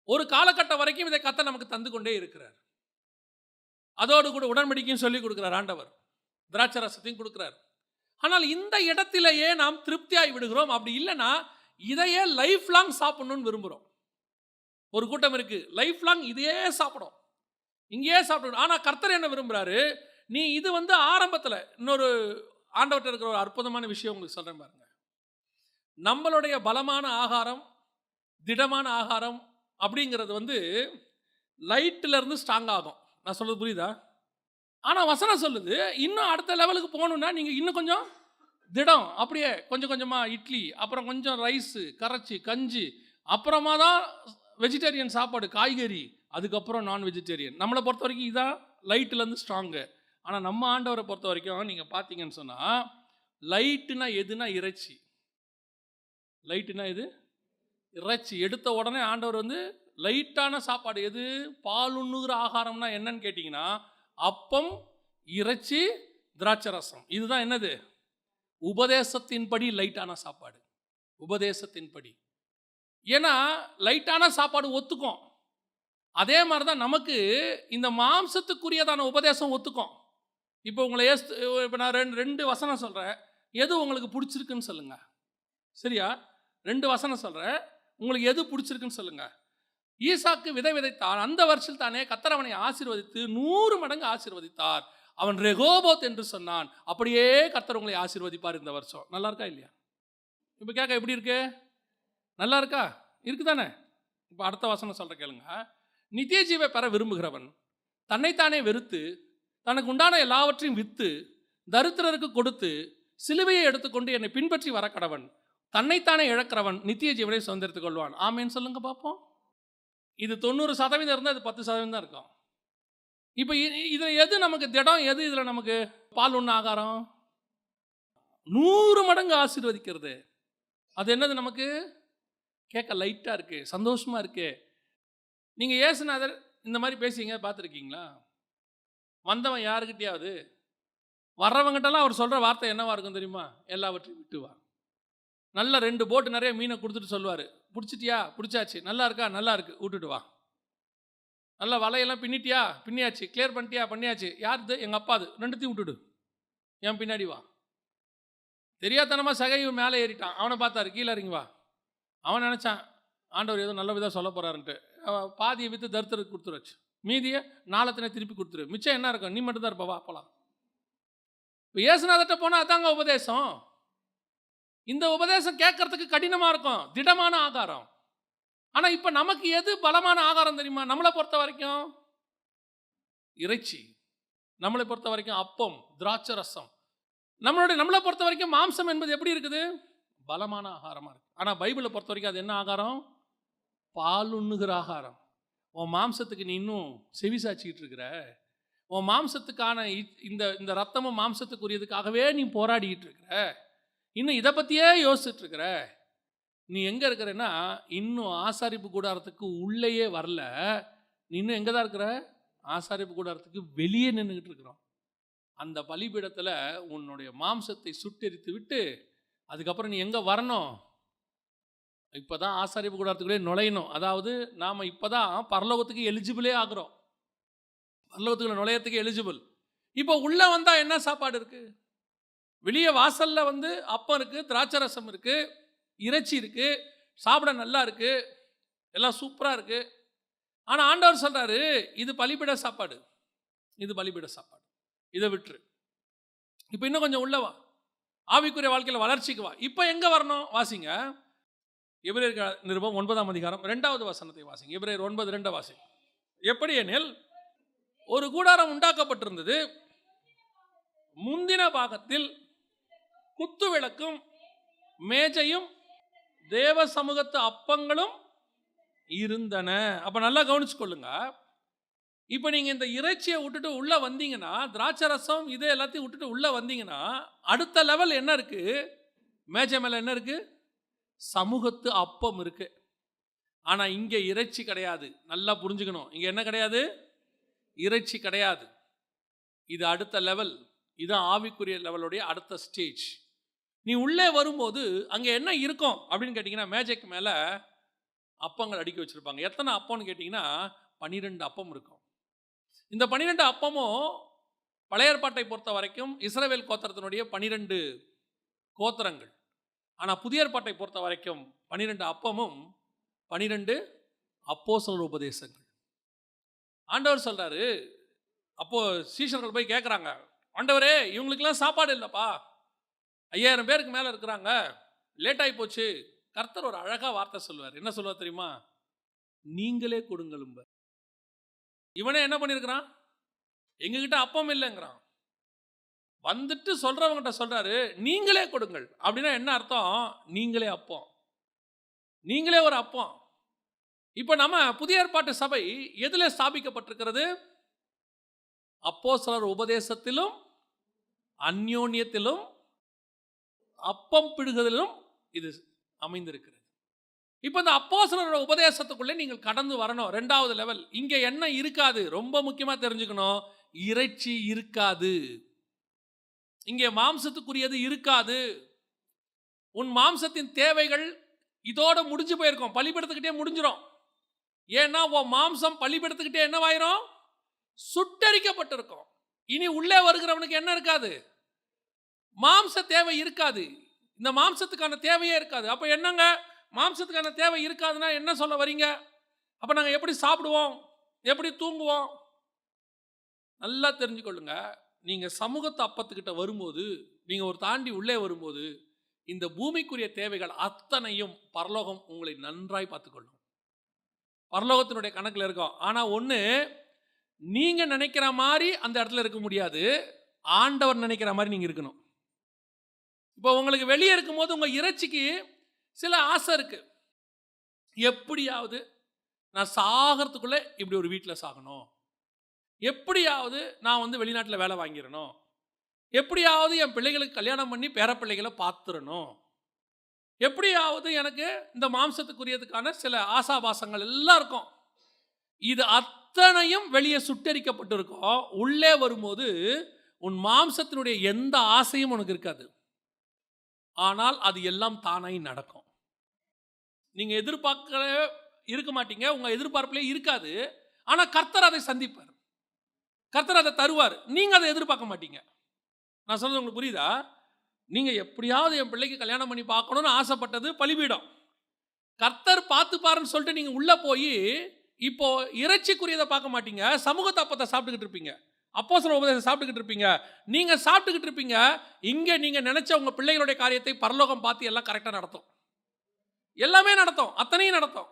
ஒரு காலகட்டம் வரைக்கும் இதை கர்த்தர் நமக்கு தந்து கொண்டே இருக்கிறார். அதோடு கூட உடன்படிக்கையும் சொல்லி கொடுக்கிறார் ஆண்டவர், திராட்சை ரசத்தையும் கொடுக்கிறார். ஆனால் இந்த இடத்திலேயே நாம் திருப்தியாகி விடுகிறோம். அப்படி இல்லைன்னா இதையே லைஃப் லாங் சாப்பிடணும்னு விரும்புகிறோம். ஒரு கூட்டம் இருக்கு, லைஃப் லாங் இதையே சாப்பிடும், இங்கேயே சாப்பிடணும். ஆனால் கர்த்தர் என்ன விரும்புகிறாரு? நீ இது வந்து ஆரம்பத்தில் இன்னொரு ஆண்டவர்கிட்ட இருக்கிற ஒரு அற்புதமான விஷயம் உங்களுக்கு சொல்கிறேன் பாருங்க. நம்மளுடைய பலமான ஆகாரம், திடமான ஆகாரம் அப்படிங்கிறது வந்து லைட்டிலேருந்து ஸ்ட்ராங் ஆகும். நான் சொல்கிறது புரியுதா? ஆனால் வசனம் சொல்லுது, இன்னும் அடுத்த லெவலுக்கு போகணுன்னா நீங்கள் இன்னும் கொஞ்சம் திடம் அப்படியே கொஞ்சம் கொஞ்சமாக இட்லி, அப்புறம் கொஞ்சம் ரைஸு கரைச்சி கஞ்சி, அப்புறமா தான் வெஜிடேரியன் சாப்பாடு காய்கறி, அதுக்கப்புறம் நான் வெஜிடேரியன். நம்மளை பொறுத்த வரைக்கும் இதான் லைட்லேருந்து ஸ்ட்ராங்கு. ஆனால் நம்ம ஆண்டவரை பொறுத்த வரைக்கும் நீங்கள் பார்த்தீங்கன்னு சொன்னால் லைட்டுனா எதுனா இறைச்சி. லைட்டுனா எது? இறைச்சி. எடுத்த உடனே ஆண்டவர் வந்து லைட்டான சாப்பாடு எது? பால் உண்ணுகிற ஆகாரம்னா என்னன்னு கேட்டிங்கன்னா அப்பம், இறைச்சி, திராட்சை ரசம். இதுதான் என்னது? உபதேசத்தின்படி லைட்டான சாப்பாடு. உபதேசத்தின்படி. ஏன்னா லைட்டான சாப்பாடு ஒத்துக்கும். அதே மாதிரி தான் நமக்கு இந்த மாம்சத்துக்குரியதான உபதேசம் ஒத்துக்கும். இப்போ உங்களை இப்போ நான் ரெண்டு வசனம் சொல்கிறேன், எது உங்களுக்கு பிடிச்சிருக்குன்னு சொல்லுங்க. சரியா? 2 வசனம் சொல்கிறேன், உங்களுக்கு எது பிடிச்சிருக்குன்னு சொல்லுங்க. ஈசாக்கு விதை விதைத்தார், அந்த வருஷத்தில் தானே கர்த்தர் அவனை ஆசீர்வதித்து 100 மடங்கு ஆசீர்வதித்தார். அவன் ரெகோபோத் என்று சொன்னான். அப்படியே கர்த்தர் உங்களை ஆசீர்வதிப்பார் இந்த வருஷம். நல்லா இருக்கா இல்லையா? இப்போ கேட்க எப்படி இருக்கு? நல்லா இருக்கா? இருக்குதானே? இப்போ அடுத்த வசனம் சொல்கிற கேளுங்க. நித்திய ஜீவை பெற விரும்புகிறவன் தன்னைத்தானே வெறுத்து தனக்கு உண்டான எல்லாவற்றையும் விற்று தரித்திரருக்கு கொடுத்து சிலுவையை எடுத்துக்கொண்டு என்னை பின்பற்றி வர கடவன். தன்னைத்தானே இழக்கிறவன் நித்திய ஜீவனை சுதந்திரத்துக் கொள்வான். ஆமேன்னு சொல்லுங்க பார்ப்போம். இது 90% இருந்தால் அது 10% தான் இருக்கும். இப்போ இதில் எது நமக்கு திடம், எது இதில் நமக்கு பால் உண்ண ஆகாரம்? 100 மடங்கு ஆசீர்வதிக்கிறது. அது என்னது? நமக்கு கேட்க லைட்டாக இருக்குது, சந்தோஷமாக இருக்குது. நீங்கள் இயேசுநாதர் இந்த மாதிரி பேசிங்க பார்த்துருக்கீங்களா? வந்தவன் யாருக்கிட்டையாவது வர்றவங்கிட்டலாம் அவர் சொல்கிற வார்த்தை என்னவா இருக்கும் தெரியுமா? எல்லாவற்றையும் விட்டுவா. நல்லா 2 போட்டு நிறைய மீனை கொடுத்துட்டு சொல்லுவார், பிடிச்சிட்டியா? பிடிச்சாச்சு. நல்லா இருக்கா? நல்லா இருக்குது, விட்டுட்டு வா. நல்லா வலையெல்லாம் பின்னிட்டியா? பின்னியாச்சு. கிளியர் பண்ணிட்டியா? பண்ணியாச்சு. யாருது? எங்கள் அப்பா. அது 2த்தையும் விட்டுடு, என் பின்னாடி வா. தெரியாதனமாக சகைவு மேலே ஏறிட்டான். அவனை பார்த்தாரு, கீழே இறங்கி வா. அவன் நினச்சான் ஆண்டவர் ஏதோ நல்ல விதம் சொல்ல போகிறாருன்ட்டு. பாதியை விற்று தரித்திரத்துக்கு கொடுத்துருச்சு, மீதியை நாளத்தினை திருப்பி கொடுத்துரு. மிச்சம் என்ன இருக்கும்? நீ மட்டும் தான் இருப்ப, வா போலாம். இப்போ இயேசுநாதர்கிட்ட போனால் அதாங்க உபதேசம். இந்த உபதேசம் கேட்கறதுக்கு கடினமாக இருக்கும், திடமான ஆகாரம். ஆனால் இப்போ நமக்கு எது பலமான ஆகாரம் தெரியுமா? நம்மளை பொறுத்த வரைக்கும் இறைச்சி, நம்மளை பொறுத்த வரைக்கும் அப்பம், திராட்சை ரசம். நம்மளை பொறுத்த வரைக்கும் மாம்சம் என்பது எப்படி இருக்குது? பலமான ஆகாரமாக இருக்குது. ஆனால் பைபிளை பொறுத்த வரைக்கும் அது என்ன ஆகாரம்? பால் உண்ணுகிற ஆகாரம். உன் மாம்சத்துக்கு நீ இன்னும் செவி சாச்சிக்கிட்டு இருக்கிற. உன் மாம்சத்துக்கான இந்த ரத்தமும் மாம்சத்துக்குரியதுக்காகவே நீ போராடிக்கிட்டு இருக்கிற. இன்னும் இதை பற்றியே யோசிச்சுட்டு இருக்கிற. நீ எங்கே இருக்கிறன்னா இன்னும் ஆசாரிப்பு கூடாரத்துக்கு உள்ளேயே வரல. நீ இன்னும் எங்கே தான் இருக்கிற? ஆசாரிப்பு கூடாரத்துக்கு வெளியே நின்றுக்கிட்டு இருக்கிறோம். அந்த பலிபீடத்தில் உன்னுடைய மாம்சத்தை சுட்டெரித்து விட்டு அதுக்கப்புறம் நீ எங்கே வரணும்? இப்போ தான் ஆசாரிப்பு கூடாரத்துக்குள்ளே நுழையணும். அதாவது நாம் இப்போ தான் பரலோகத்துக்கு எலிஜிபிளே ஆகிறோம். பரலோகத்துக்குள்ள நுழையத்துக்கு எலிஜிபிள். இப்போ உள்ளே வந்தால் என்ன சாப்பாடு இருக்குது? வெளியே வாசலில் வந்து அப்பம் இருக்குது, திராட்சை ரசம் இருக்குது, இறைச்சி இருக்குது, சாப்பிட நல்லா இருக்குது, எல்லாம் சூப்பராக இருக்குது. ஆனால் ஆண்டவர் சொல்கிறாரு, இது பலிபீட சாப்பாடு, இது பலிபீட சாப்பாடு, இதை விட்டுரு. இப்போ இன்னும் கொஞ்சம் உள்ளவா, ஆவிக்குரிய வாழ்க்கையில் வளர்ச்சிக்கு வா. இப்போ எங்கே வரணும்? வாசிங்க எபிரேயர் நிருபம் 9ஆம் அதிகாரம் 2வது வசனத்தை வாசிங்க. எபிரேயர் 9:2 வாசிங்க. எப்படி எனில் ஒரு கூடாரம் உண்டாக்கப்பட்டிருந்தது, முந்தின பாகத்தில் குத்து விளக்கும் மேஜையும் தேவ சமூகத்து அப்பங்களும் இருந்தன. அப்ப நல்லா கவனிச்சுக்கொள்ளுங்க. இப்போ நீங்க இந்த இறைச்சியை விட்டுட்டு உள்ள வந்தீங்கன்னா, திராட்சை ரசம் இது எல்லாத்தையும் விட்டுட்டு உள்ள வந்தீங்கன்னா, அடுத்த லெவல் என்ன இருக்கு? மேஜை மேல என்ன இருக்கு? சமூகத்து அப்பம் இருக்கு. ஆனா இங்க இறைச்சி கிடையாது. நல்லா புரிஞ்சுக்கணும். இங்க என்ன கிடையாது? இறைச்சி கிடையாது. இது அடுத்த லெவல். இது ஆவிக்குரிய லெவலுடைய அடுத்த ஸ்டேஜ். நீ உள்ளே வரும்போது அங்கே என்ன இருக்கும் அப்படின்னு கேட்டிங்கன்னா, மேஜைக்கு மேலே அப்பங்கள் அடுக்கி வச்சுருப்பாங்க. எத்தனை அப்பம்னு கேட்டிங்கன்னா 12 அப்பம் இருக்கும். இந்த 12 அப்பமும் பழைய ஏற்பாட்டை பொறுத்த வரைக்கும் இஸ்ரவேல் கோத்திரத்தினுடைய 12 கோத்திரங்கள். ஆனால் புதிய ஏற்பாட்டை பொறுத்த வரைக்கும் 12 அப்பமும் 12 அப்போஸ்தலர் உபதேசங்கள். ஆண்டவர் சொல்கிறாரு, அப்போது சீஷர்கள் போய் கேட்குறாங்க, ஆண்டவரே இவங்களுக்கெல்லாம் சாப்பாடு இல்லைப்பா, 5000 பேருக்கு மேலே இருக்கிறாங்க, லேட் ஆகி போச்சு. கர்த்தர் ஒரு அழகாக வார்த்தை சொல்லுவார். என்ன சொல்லுவார் தெரியுமா? நீங்களே கொடுங்களும்ப. இவனே என்ன பண்ணியிருக்கிறான்? எங்ககிட்ட அப்பம் இல்லைங்கிறான். வந்துட்டு சொல்றவங்ககிட்ட சொல்றாரு, நீங்களே கொடுங்கள். அப்படின்னா என்ன அர்த்தம்? நீங்களே அப்பம், நீங்களே ஒரு அப்பம். இப்ப நம்ம புதிய ஏற்பாட்டு சபை எதிலே ஸ்தாபிக்கப்பட்டிருக்கிறது? அப்போஸ்தலர் உபதேசத்திலும், அந்யோன்யத்திலும், அப்பம் பிடுகுதலிலும் இது அமைந்திருக்கிறது. இப்ப இந்த அப்போஸ்தலரோட உபதேசத்துக்குள்ளே நீங்கள் கடந்து வரணும். 2வது லெவல். இங்க என்ன இருக்காது? ரொம்ப முக்கியமா தெரிஞ்சுக்கணும். இறைச்சி இருக்காது. இங்கே மாம்சத்துக்குரியது இருக்காது. உன் மாம்சத்தின் தேவைகள் இதோட முடிஞ்சு போயிருக்கும். பலிபீடத்துக்கிட்டே முடிஞ்சிடும். ஏன்னா உன் மாம்சம் பலிபீடத்துக்கிட்டே என்னவாயிரும்? சுட்டரிக்கப்பட்டிருக்கும். இனி உள்ளே வருகிறவனுக்கு என்ன இருக்காது? மாம்ச தேவை இருக்காது. இந்த மாம்சத்துக்கான தேவையே இருக்காது. அப்ப என்னங்க மாம்சத்துக்கான தேவை இருக்காதுன்னா என்ன சொல்ல வரீங்க? அப்ப நாங்க எப்படி சாப்பிடுவோம்? எப்படி தூங்குவோம்? நல்லா தெரிஞ்சுக்கொள்ளுங்க. நீங்க சமூகத்து அப்பத்துக்கிட்ட வரும்போது, நீங்க ஒரு தாண்டி உள்ளே வரும்போது, இந்த பூமிக்குரிய தேவைகள் அத்தனையும் பரலோகம் உங்களை நன்றாய் பார்த்துக்கொள்ளும். பரலோகத்தினுடைய கணக்கில் இருக்கும். ஆனா ஒண்ணு, நீங்க நினைக்கிற மாதிரி அந்த இடத்துல இருக்க முடியாது. ஆண்டவர் நினைக்கிற மாதிரி நீங்க இருக்கணும். இப்போ உங்களுக்கு வெளியே இருக்கும்போது உங்க இறைச்சிக்கு சில ஆசை இருக்கு. எப்படியாவது நான் சாகிறதுக்குள்ள இப்படி ஒரு வீட்டில் சாகணும், எப்படியாவது நான் வந்து வெளிநாட்டில் வேலை வாங்கிடணும், எப்படியாவது என் பிள்ளைகளுக்கு கல்யாணம் பண்ணி பேர பிள்ளைகளை பார்த்துடணும், எப்படியாவது எனக்கு இந்த மாம்சத்துக்குரியதுக்கான சில ஆசாபாசங்கள் எல்லாம் இருக்கும். இது அத்தனையும் வெளியே சுட்டரிக்கப்பட்டிருக்கும். உள்ளே வரும்போது உன் மாம்சத்தினுடைய எந்த ஆசையும் உனக்கு இருக்காது. ஆனால் அது எல்லாம் தானாய் நடக்கும். நீங்க எதிர்பார்க்க இருக்க மாட்டீங்க, உங்க எதிர்பார்ப்பிலே இருக்காது. ஆனா கர்த்தர் அதை சந்திப்பார், கர்த்தர் அதை தருவார். நீங்க அதை எதிர்பார்க்க மாட்டீங்க. நான் சொல்றது உங்களுக்கு புரியுதா? நீங்க எப்படியாவது என் பிள்ளைக்கு கல்யாணம் பண்ணி பார்க்கணும்னு ஆசைப்பட்டது பலிபீடம். கர்த்தர் பார்த்துப்பாருன்னு சொல்லிட்டு நீங்க உள்ள போய் இப்போ இறைச்சிக்குரியதை பார்க்க மாட்டீங்க, சமூக தப்பத்தை சாப்பிட்டுக்கிட்டு இருப்பீங்க, அப்போஸ்தலர் உபதேசத்தை சாப்பிட்டுக்கிட்டு இருப்பீங்க. நீங்க சாப்பிட்டுக்கிட்டு இருப்பீங்க. இங்க நீங்க நினைச்ச உங்க பிள்ளைகளுடைய காரியத்தை பரலோகம் பார்த்து எல்லாம் கரெக்டாக நடத்தும். எல்லாமே நடத்தும், அத்தனையும் நடத்தும்.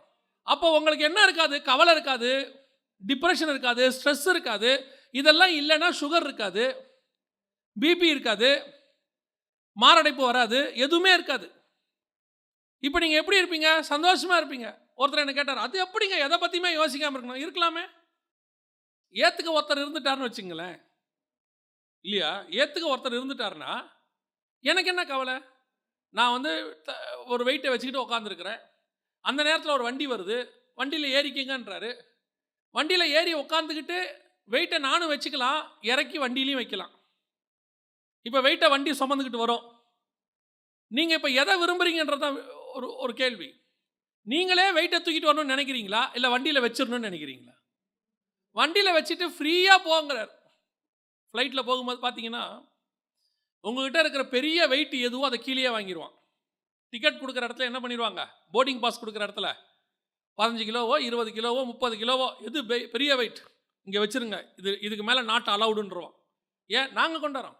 அப்போ உங்களுக்கு என்ன இருக்காது? கவலை இருக்காது, டிப்ரெஷன் இருக்காது, ஸ்ட்ரெஸ் இருக்காது. இதெல்லாம் இல்லைன்னா சுகர் இருக்காது, பிபி இருக்காது, மாரடைப்பு வராது, எதுவுமே இருக்காது. இப்போ நீங்க எப்படி இருப்பீங்க? சந்தோஷமா இருப்பீங்க. ஒருத்தர் என்ன கேட்டார், அது எப்படிங்க எதை பத்தியுமே யோசிக்காம இருக்கணும்? இருக்கலாமே. ஏத்துக்க ஒருத்தர் இருந்துட்டாருன்னு வச்சுங்களேன், இல்லையா? ஏத்துக்க ஒருத்தர் இருந்துட்டாருன்னா எனக்கு என்ன கவலை? நான் வந்து ஒரு வெயிட்டை வச்சுக்கிட்டு உட்காந்துருக்கிறேன். அந்த நேரத்தில் ஒரு வண்டி வருது, வண்டியில் ஏறிக்கிங்கன்றாரு. வண்டியில் ஏறி உட்காந்துக்கிட்டு வெயிட்டை நானும் வச்சுக்கலாம், இறக்கி வண்டியிலையும் வைக்கலாம். இப்போ வெயிட்டை வண்டி சுமந்துக்கிட்டு வரும். நீங்கள் இப்போ எதை விரும்புகிறீங்கன்றது தான் ஒரு கேள்வி. நீங்களே வெயிட்டை தூக்கிட்டு வரணும்னு நினைக்கிறீங்களா, இல்லை வண்டியில் வச்சிடணும்னு நினைக்கிறீங்களா? வண்டியில் வச்சுட்டு ஃப்ரீயாக போங்கிறார். ஃப்ளைட்டில் போகும்போது பார்த்தீங்கன்னா உங்ககிட்ட இருக்கிற பெரிய வெயிட் எதுவோ அதை கீழே வாங்கிடுவான். டிக்கெட் கொடுக்குற இடத்துல என்ன பண்ணிடுவாங்க? போர்டிங் பாஸ் கொடுக்குற இடத்துல 15 கிலோவோ 20 கிலோவோ 30 கிலோவோ எது பெரிய வெயிட் இங்கே வச்சுருங்க, இதுக்கு மேலே நாட் அலவுடுன்றோம். ஏன்? நாங்கள் கொண்டு வரோம்,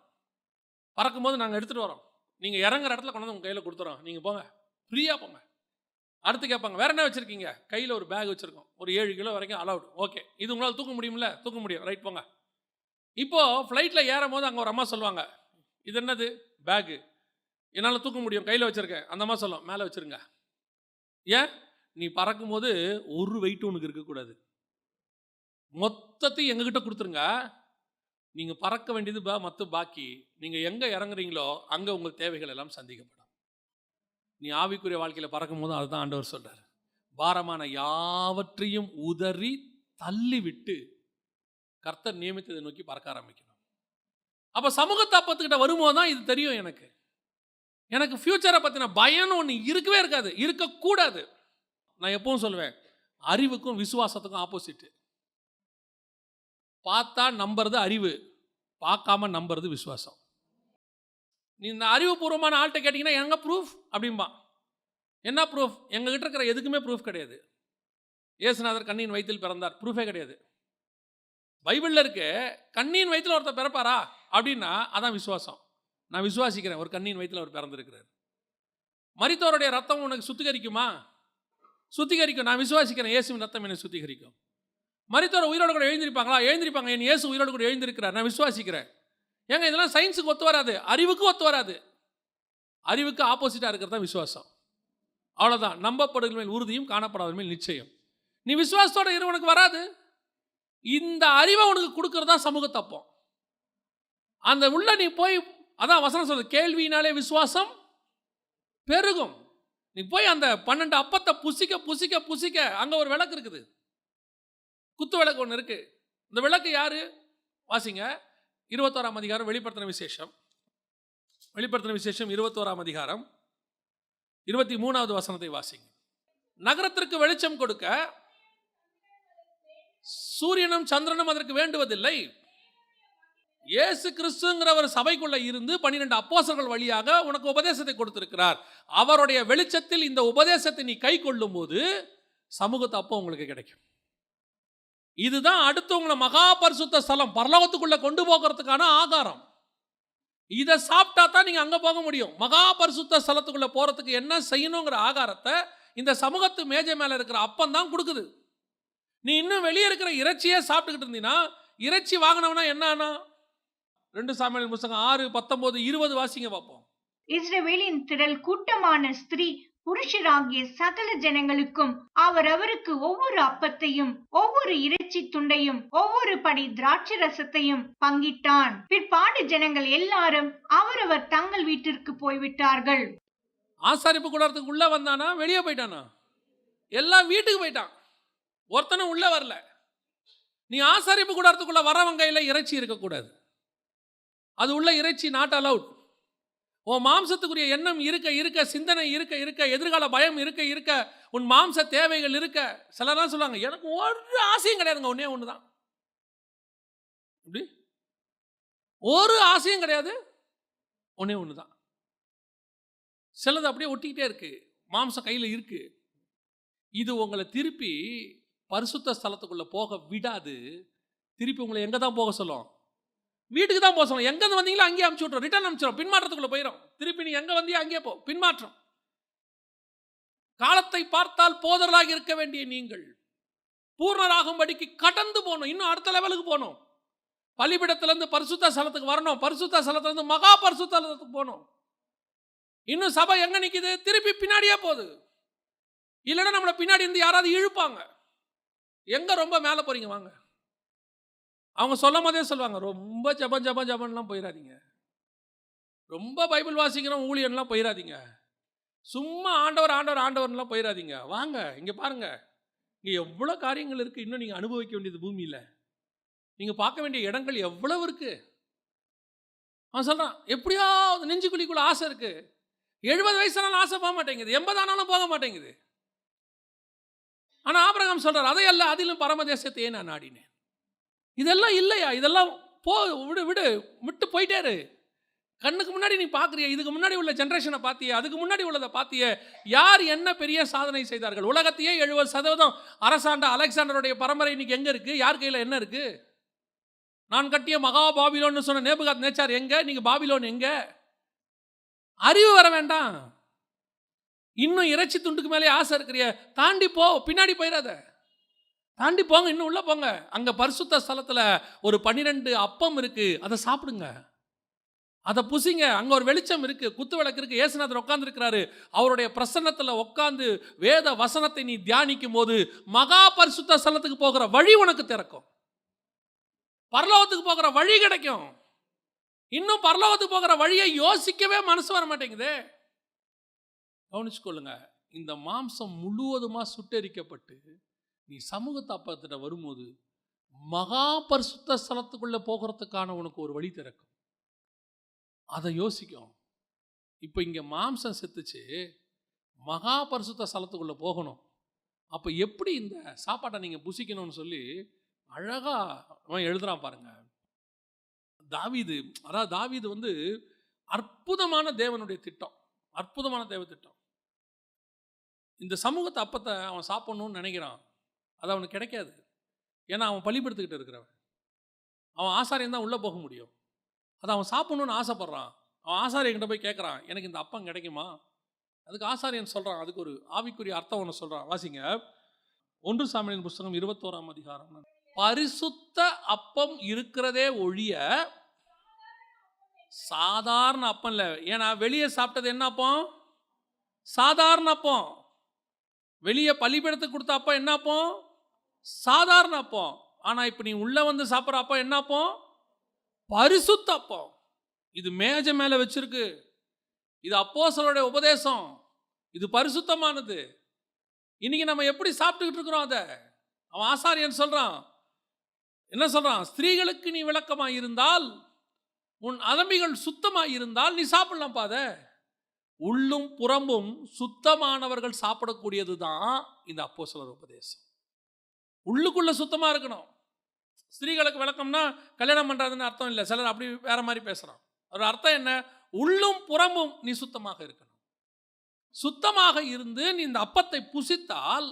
பறக்கும்போது நாங்கள் எடுத்துகிட்டு வரோம், நீங்கள் இறங்குற இடத்துல கொண்டு வந்து உங்கள் கையில் கொடுத்துறோம், நீங்கள் போங்க, ஃப்ரீயாக போங்க. அடுத்து கேட்பாங்க, வேறு என்ன வச்சுருக்கீங்க? கையில் ஒரு பேக் வச்சுருக்கோம், ஒரு 7 கிலோ வரைக்கும் அலவுடு. ஓகே, இது உங்களால் தூக்க முடியுமில்ல? தூக்க முடியும், ரைட், போங்க. இப்போது ஃப்ளைட்டில் ஏறும் போது அங்கே ஒரு அம்மா சொல்லுவாங்க, இது என்னது? பேகு, என்னால் தூக்க முடியும், கையில் வச்சுருக்கேன். அந்த அம்மா சொல்லும், மேலே வச்சுருங்க. ஏன்? நீ பறக்கும்போது ஒரு வெயிட் உனக்கு இருக்கக்கூடாது, மொத்தத்தையும் எங்ககிட்ட கொடுத்துருங்க, நீங்கள் பறக்க வேண்டியது மற்ற பாக்கி, நீங்கள் எங்கே இறங்குறீங்களோ அங்கே உங்கள் தேவைகள் எல்லாம் சந்திக்கப்படும். நீ ஆவிக்குரிய வாழ்க்கையில் பறக்கும் போது அதுதான் ஆண்டவர் சொல்கிறார், பாரமான யாவற்றையும் உதறி தள்ளி விட்டு கர்த்தர் நியமித்ததை நோக்கி பறக்க ஆரம்பிக்கணும். அப்போ சமூகத்தை அப்பத்துக்கிட்ட வரும்போது தான் இது தெரியும். எனக்கு ஃபியூச்சரை பற்றின பயம்னு ஒன்று இருக்கவே இருக்காது, இருக்கக்கூடாது. நான் எப்பவும் சொல்லுவேன், அறிவுக்கும் விசுவாசத்துக்கும் ஆப்போசிட்டு. பார்த்தா நம்புறது அறிவு, பார்க்காம நம்புறது விசுவாசம். நீ இந்த அறிவுபூர்வமான ஆள்கிட்ட கேட்டிங்கன்னா எங்க ப்ரூஃப் அப்படின்பா. என்ன ப்ரூஃப்? எங்ககிட்ட இருக்கிற எதுக்குமே ப்ரூஃப் கிடையாது. இயேசுநாதர் கண்ணியின் வயிற்றில் பிறந்தார், ப்ரூஃபே கிடையாது. பைபிளில் இருக்கு, கண்ணியின் வயிற்றில் ஒருத்தர் பிறப்பாரா அப்படின்னா அதான் விசுவாசம். நான் விசுவாசிக்கிறேன், ஒரு கண்ணியின் வயிற்றில் அவர் பிறந்திருக்கிறார். மரித்தோருடைய ரத்தம் உனக்கு சுத்திகரிக்குமா? சுத்திகரிக்கும். நான் விசுவாசிக்கிறேன், இயேசுவின் ரத்தம் என்னை சுத்திகரிக்கும். மரித்தோர் உயிரோடு கூட எழுந்திருப்பாங்களா? எழுந்திருப்பாங்க. என் இயேசு உயிரோடு கூட எழுந்திருக்கிறார், நான் விசுவாசிக்கிறேன். ஏங்க இதெல்லாம் சயின்ஸுக்கு ஒத்து வராது, அறிவுக்கு ஒத்து வராது. அறிவுக்கு ஆப்போசிட்டாக இருக்கிறது தான் விசுவாசம். அவ்வளோதான். நம்பப்படுகிற மேல் உறுதியும் காணப்படாத மேல் நிச்சயம். நீ விசுவாசத்தோட இரு, உனக்கு வராது. இந்த அறிவை உனக்கு கொடுக்கறது தான் சமூக தப்பம். அந்த உள்ள நீ போய், அதான் வசனம் சொல்றது, கேள்வியினாலே விசுவாசம் பெருகும். நீ போய் அந்த 12 அப்பத்தை புசிக்க புசிக்க புசிக்க, அங்க ஒரு விளக்கு இருக்குது, குத்து விளக்கு ஒன்று இருக்கு. இந்த விளக்கு யாரு? வாசிங்க 21ஆம் அதிகாரம் வெளிப்படுத்தின விசேஷம். வெளிப்படுத்தின விசேஷம் 21ஆம் அதிகாரம் 23வது வசனத்தை வாசிங்க. நகரத்திற்கு வெளிச்சம் கொடுக்க சூரியனும் சந்திரனும் அதற்கு வேண்டுவதில்லை. இயேசு கிறிஸ்துங்கிற ஒரு சபைக்குள்ள இருந்து 12 அப்போஸ்தலர்கள் வழியாக உனக்கு உபதேசத்தை கொடுத்திருக்கிறார். அவருடைய வெளிச்சத்தில் இந்த உபதேசத்தை நீ கை கொள்ளும் போது சமூகத்தை அப்போ உங்களுக்கு கிடைக்கும். இதுதான் அடுத்து உங்களை மகா பரிசுத்த ஸ்தலம், பரலோகத்துக்குள்ள கொண்டு போகிறதுக்கான ஆகாரம். இதை சாப்பிட்டா தான் நீங்க அங்க போக முடியும். மகா பரிசுத்த ஸ்தலத்துக்குள்ள போறதுக்கு என்ன செய்யணுங்கிற ஆகாரத்தை இந்த சமூகத்து மேஜை மேல இருக்கிற அப்பம் தான் கொடுக்குது. நீ இன்னும் வெளியே இருக்கிற இறைச்சியே சாப்பிட்டுக்கிட்டு இருந்தீங்கன்னா, இறைச்சி வாங்கினவனா என்ன ஆனா? 2 சாமுவேல் புத்தகம் 6, 19, 20 வாசிங்க பார்ப்போம். இஸ்ரவேலின் திரள் கூட்டமான ஸ்திரீ புருஷராகிய சகல ஜனங்களுக்கும் அவரவருக்கு ஒவ்வொரு அப்பத்தையும் ஒவ்வொரு இறைச்சி துண்டையும் ஒவ்வொரு படி திராட்சை ரசத்தையும் பங்கிட்டான். பிற்பாடு ஜனங்கள் எல்லாரும் அவரவர் தங்கள் வீட்டிற்கு போய்விட்டார்கள். ஆசாரிப்பு கூடாரத்துக்கு உள்ள வந்தானா வெளியே போயிட்டானா? எல்லாம் வீட்டுக்கு போயிட்டான், ஒருத்தனும் உள்ள வரல. நீ ஆசாரிப்பு கூடாரத்துக்குள்ள வரவங்க கையில் இறைச்சி இருக்கக்கூடாது, அது உள்ள இறைச்சி நாட் அலவுட். உன் மாம்சத்துக்குரிய எண்ணம் இருக்க இருக்க, சிந்தனை இருக்க இருக்க, எதிர்கால பயம் இருக்க இருக்க, உன் மாம்ச தேவைகள் இருக்க, சிலர்லாம் சொல்லுவாங்க எனக்கு ஒரு ஆசையும் கிடையாதுங்க, ஒன்னே ஒன்று தான். இப்படி ஒரு ஆசையும் கிடையாது, ஒன்னே ஒன்று தான். சிலது அப்படியே ஒட்டிக்கிட்டே இருக்கு, மாம்சம் கையில் இருக்கு. இது உங்களை திருப்பி பரிசுத்த ஸ்தலத்துக்குள்ள போக விடாது. திருப்பி உங்களை எங்கே தான் போக சொல்லும்? வீட்டுக்கு தான் போக சொல்லும். எங்கேருந்து வந்தீங்களோ அங்கேயே அனுப்பிச்சு விட்றோம், ரிட்டர்ன் அனுப்பிச்சிடும், பின்மாற்றத்துக்குள்ள போயிடும். திருப்பி நீ எங்கே வந்தியோ அங்கேயே போ, பின்மாற்றம். காலத்தை பார்த்தால் போதர்களாக இருக்க வேண்டிய நீங்கள் பூர்ணராகும்படிக்கு கடந்து போகணும், இன்னும் அடுத்த லெவலுக்கு போகணும். பலிபீடத்திலிருந்து பரிசுத்த ஸ்தலத்துக்கு வரணும், பரிசுத்த ஸ்தலத்திலிருந்து மகா பரிசுத்த ஸ்தலத்துக்கு போகணும். இன்னும் சபை எங்க நிக்குது? திருப்பி பின்னாடியே போகுது. இல்லைன்னா நம்மளை பின்னாடி இருந்து யாராவது இழுப்பாங்க. எங்க ரொம்ப மேலே போறீங்க வாங்க. அவங்க சொல்லும் போதே சொல்லுவாங்க, ரொம்ப ஜபம் ஜபம் ஜபன்லாம் போயிடாதீங்க, ரொம்ப பைபிள் வாசிக்கிறோம் ஊழியன்லாம் போயிடாதீங்க, சும்மா ஆண்டவர் ஆண்டவர் ஆண்டவர்லாம் போயிடாதீங்க. வாங்க இங்கே பாருங்க, இங்கே எவ்வளோ காரியங்கள் இருக்குது, இன்னும் நீங்கள் அனுபவிக்க வேண்டியது பூமியில், நீங்கள் பார்க்க வேண்டிய இடங்கள் எவ்வளவு இருக்கு. அவன் சொல்கிறான், எப்படியா நெஞ்சுக்குழிக்குள்ள ஆசை இருக்கு. 70 வயசானாலும் ஆசை போக மாட்டேங்குது, 80 ஆனாலும் போக மாட்டேங்குது. ஆனால் ஆபிரகாம் சொல்கிறார், அதையல்ல அதிலும் பரமதேசத்தையே நான் நாடினேன். இதெல்லாம் இல்லையா? இதெல்லாம் போ, விடு விடு, விட்டு போயிட்டே இரு. கண்ணுக்கு முன்னாடி நீ பார்க்குறிய, இதுக்கு முன்னாடி உள்ள ஜென்ரேஷனை பார்த்திய, அதுக்கு முன்னாடி உள்ளதை பார்த்திய, யார் என்ன பெரிய சாதனை செய்தார்கள்? உலகத்தையே 70% அரசாண்ட அலெக்சாண்டருடைய பரம்பரை இன்னைக்கு எங்கே இருக்குது? யார் கையில் என்ன இருக்குது? நான் கட்டிய மகா பாபிலோன்னு சொன்ன நேபுகாத் நேச்சார் எங்கே? நீங்கள் பாபிலோன் எங்கே? அறிவு வர வேண்டாம். இன்னும் இறைச்சி துண்டுக்கு மேலே ஆசை இருக்கிறிய, தாண்டி போ, பின்னாடி போயிடாத, தாண்டி போங்க, இன்னும் உள்ள போங்க. அங்க பரிசுத்த ஸ்தலத்துல ஒரு 12 அப்பம் இருக்கு, அதை சாப்பிடுங்க, அதை புசிங்க. அங்க ஒரு வெளிச்சம் இருக்கு, குத்து விளக்கு இருக்கு, இயேசுநாதர் உட்கார்ந்து இருக்கிறாரு. அவருடைய பிரசன்னத்துல உட்கார்ந்து வேத வசனத்தை நீ தியானிக்கும் போது மகா பரிசுத்த ஸ்தலத்துக்கு போகிற வழி உனக்கு திறக்கும், பரலோகத்துக்கு போகிற வழி கிடைக்கும். இன்னும் பரலோகத்துக்கு போகிற வழியை யோசிக்கவே மனசு வர மாட்டேங்குது. கவனிச்சுக்கொள்ளுங்க, இந்த மாம்சம் முழுவதுமா சுட்டெரிக்கப்பட்டு நீ சமூகத்தை அப்பத்திட்ட வரும்போது மகா பரிசுத்த ஸ்தலத்துக்குள்ள போகிறதுக்கான உனக்கு ஒரு வழி திறக்கும். அதை யோசிக்கும். இப்போ இங்கே மாம்சம் செத்துச்சு, மகா பரிசுத்த ஸ்தலத்துக்குள்ள போகணும். அப்போ எப்படி இந்த சாப்பாட்டை நீங்கள் புசிக்கணும்னு சொல்லி அழகா அவன் எழுதுறான் பாருங்க. தாவீது வந்து அற்புதமான தேவனுடைய திட்டம், அற்புதமான தேவ திட்டம். இந்த சமூகத்தை அப்பத்தை அவன் சாப்பிடணும்னு நினைக்கிறான், அது அவனுக்கு கிடைக்காது. ஏன்னா அவன் பலிபடுத்திக்கிட்டு இருக்கிறவன், அவன் ஆசாரியன் தான் உள்ளே போக முடியும். அதை அவன் சாப்பிடணும்னு ஆசைப்படுறான். அவன் ஆசாரியன்கிட்ட போய் கேட்குறான், எனக்கு இந்த அப்பம் கிடைக்குமா? அதுக்கு ஆசாரியன் சொல்கிறான், அதுக்கு ஒரு ஆவிக்குரிய அர்த்தம் ஒன்று சொல்கிறான். வாசிங்க 1 சாமுவேலின் புத்தகம் 21ஆம் அதிகாரம். பரிசுத்த அப்பம் இருக்கிறதே ஒழிய சாதாரண அப்பம் இல்லை. ஏன்னா வெளியே சாப்பிட்டது என்ன அப்பம்? சாதாரண அப்பம். வெளியே பலிபீடத்துக்கு கொடுத்த அப்பம் என்ன அப்பம்? சாதாரண அப்பம். ஆனா இப்ப நீ உள்ள வந்து சாப்பிட்ற அப்பம் என்ன அப்பம்? பரிசுத்த அப்பம். இது மேஜை மேல வச்சிருக்கு. இது அப்போஸ்தலருடைய உபதேசம். இது பரிசுத்தமானது. இன்னைக்கு நம்ம எப்படி சாப்பிட்டுக்கிட்டு இருக்கிறோம்? அதை அவன் ஆசாரியன் சொல்றான். என்ன சொல்றான்? ஸ்திரீகளுக்கு நீ விளக்கமாய் இருந்தால், உன் அலம்பிகள் சுத்தமாய் இருந்தால் நீ சாப்பிடலாம்ப்பா. அதை உள்ளும் புறம்பும் சுத்தமானவர்கள் சாப்பிடக்கூடியது தான் இந்த அப்போஸ்தலர் உபதேசம். உள்ளுக்குள்ள சுத்தமா இருக்கணும். ஸ்திரீகளுக்கு விளக்கம்னா கல்யாணம் பண்றதுன்னு அர்த்தம் இல்லை. சிலர் அப்படி வேற மாதிரி பேசுறான். ஒரு அர்த்தம் என்ன? உள்ளும் புறம்பும் நீ சுத்தமாக இருக்கணும். சுத்தமாக இருந்து நீ இந்த அப்பத்தை புசித்தால்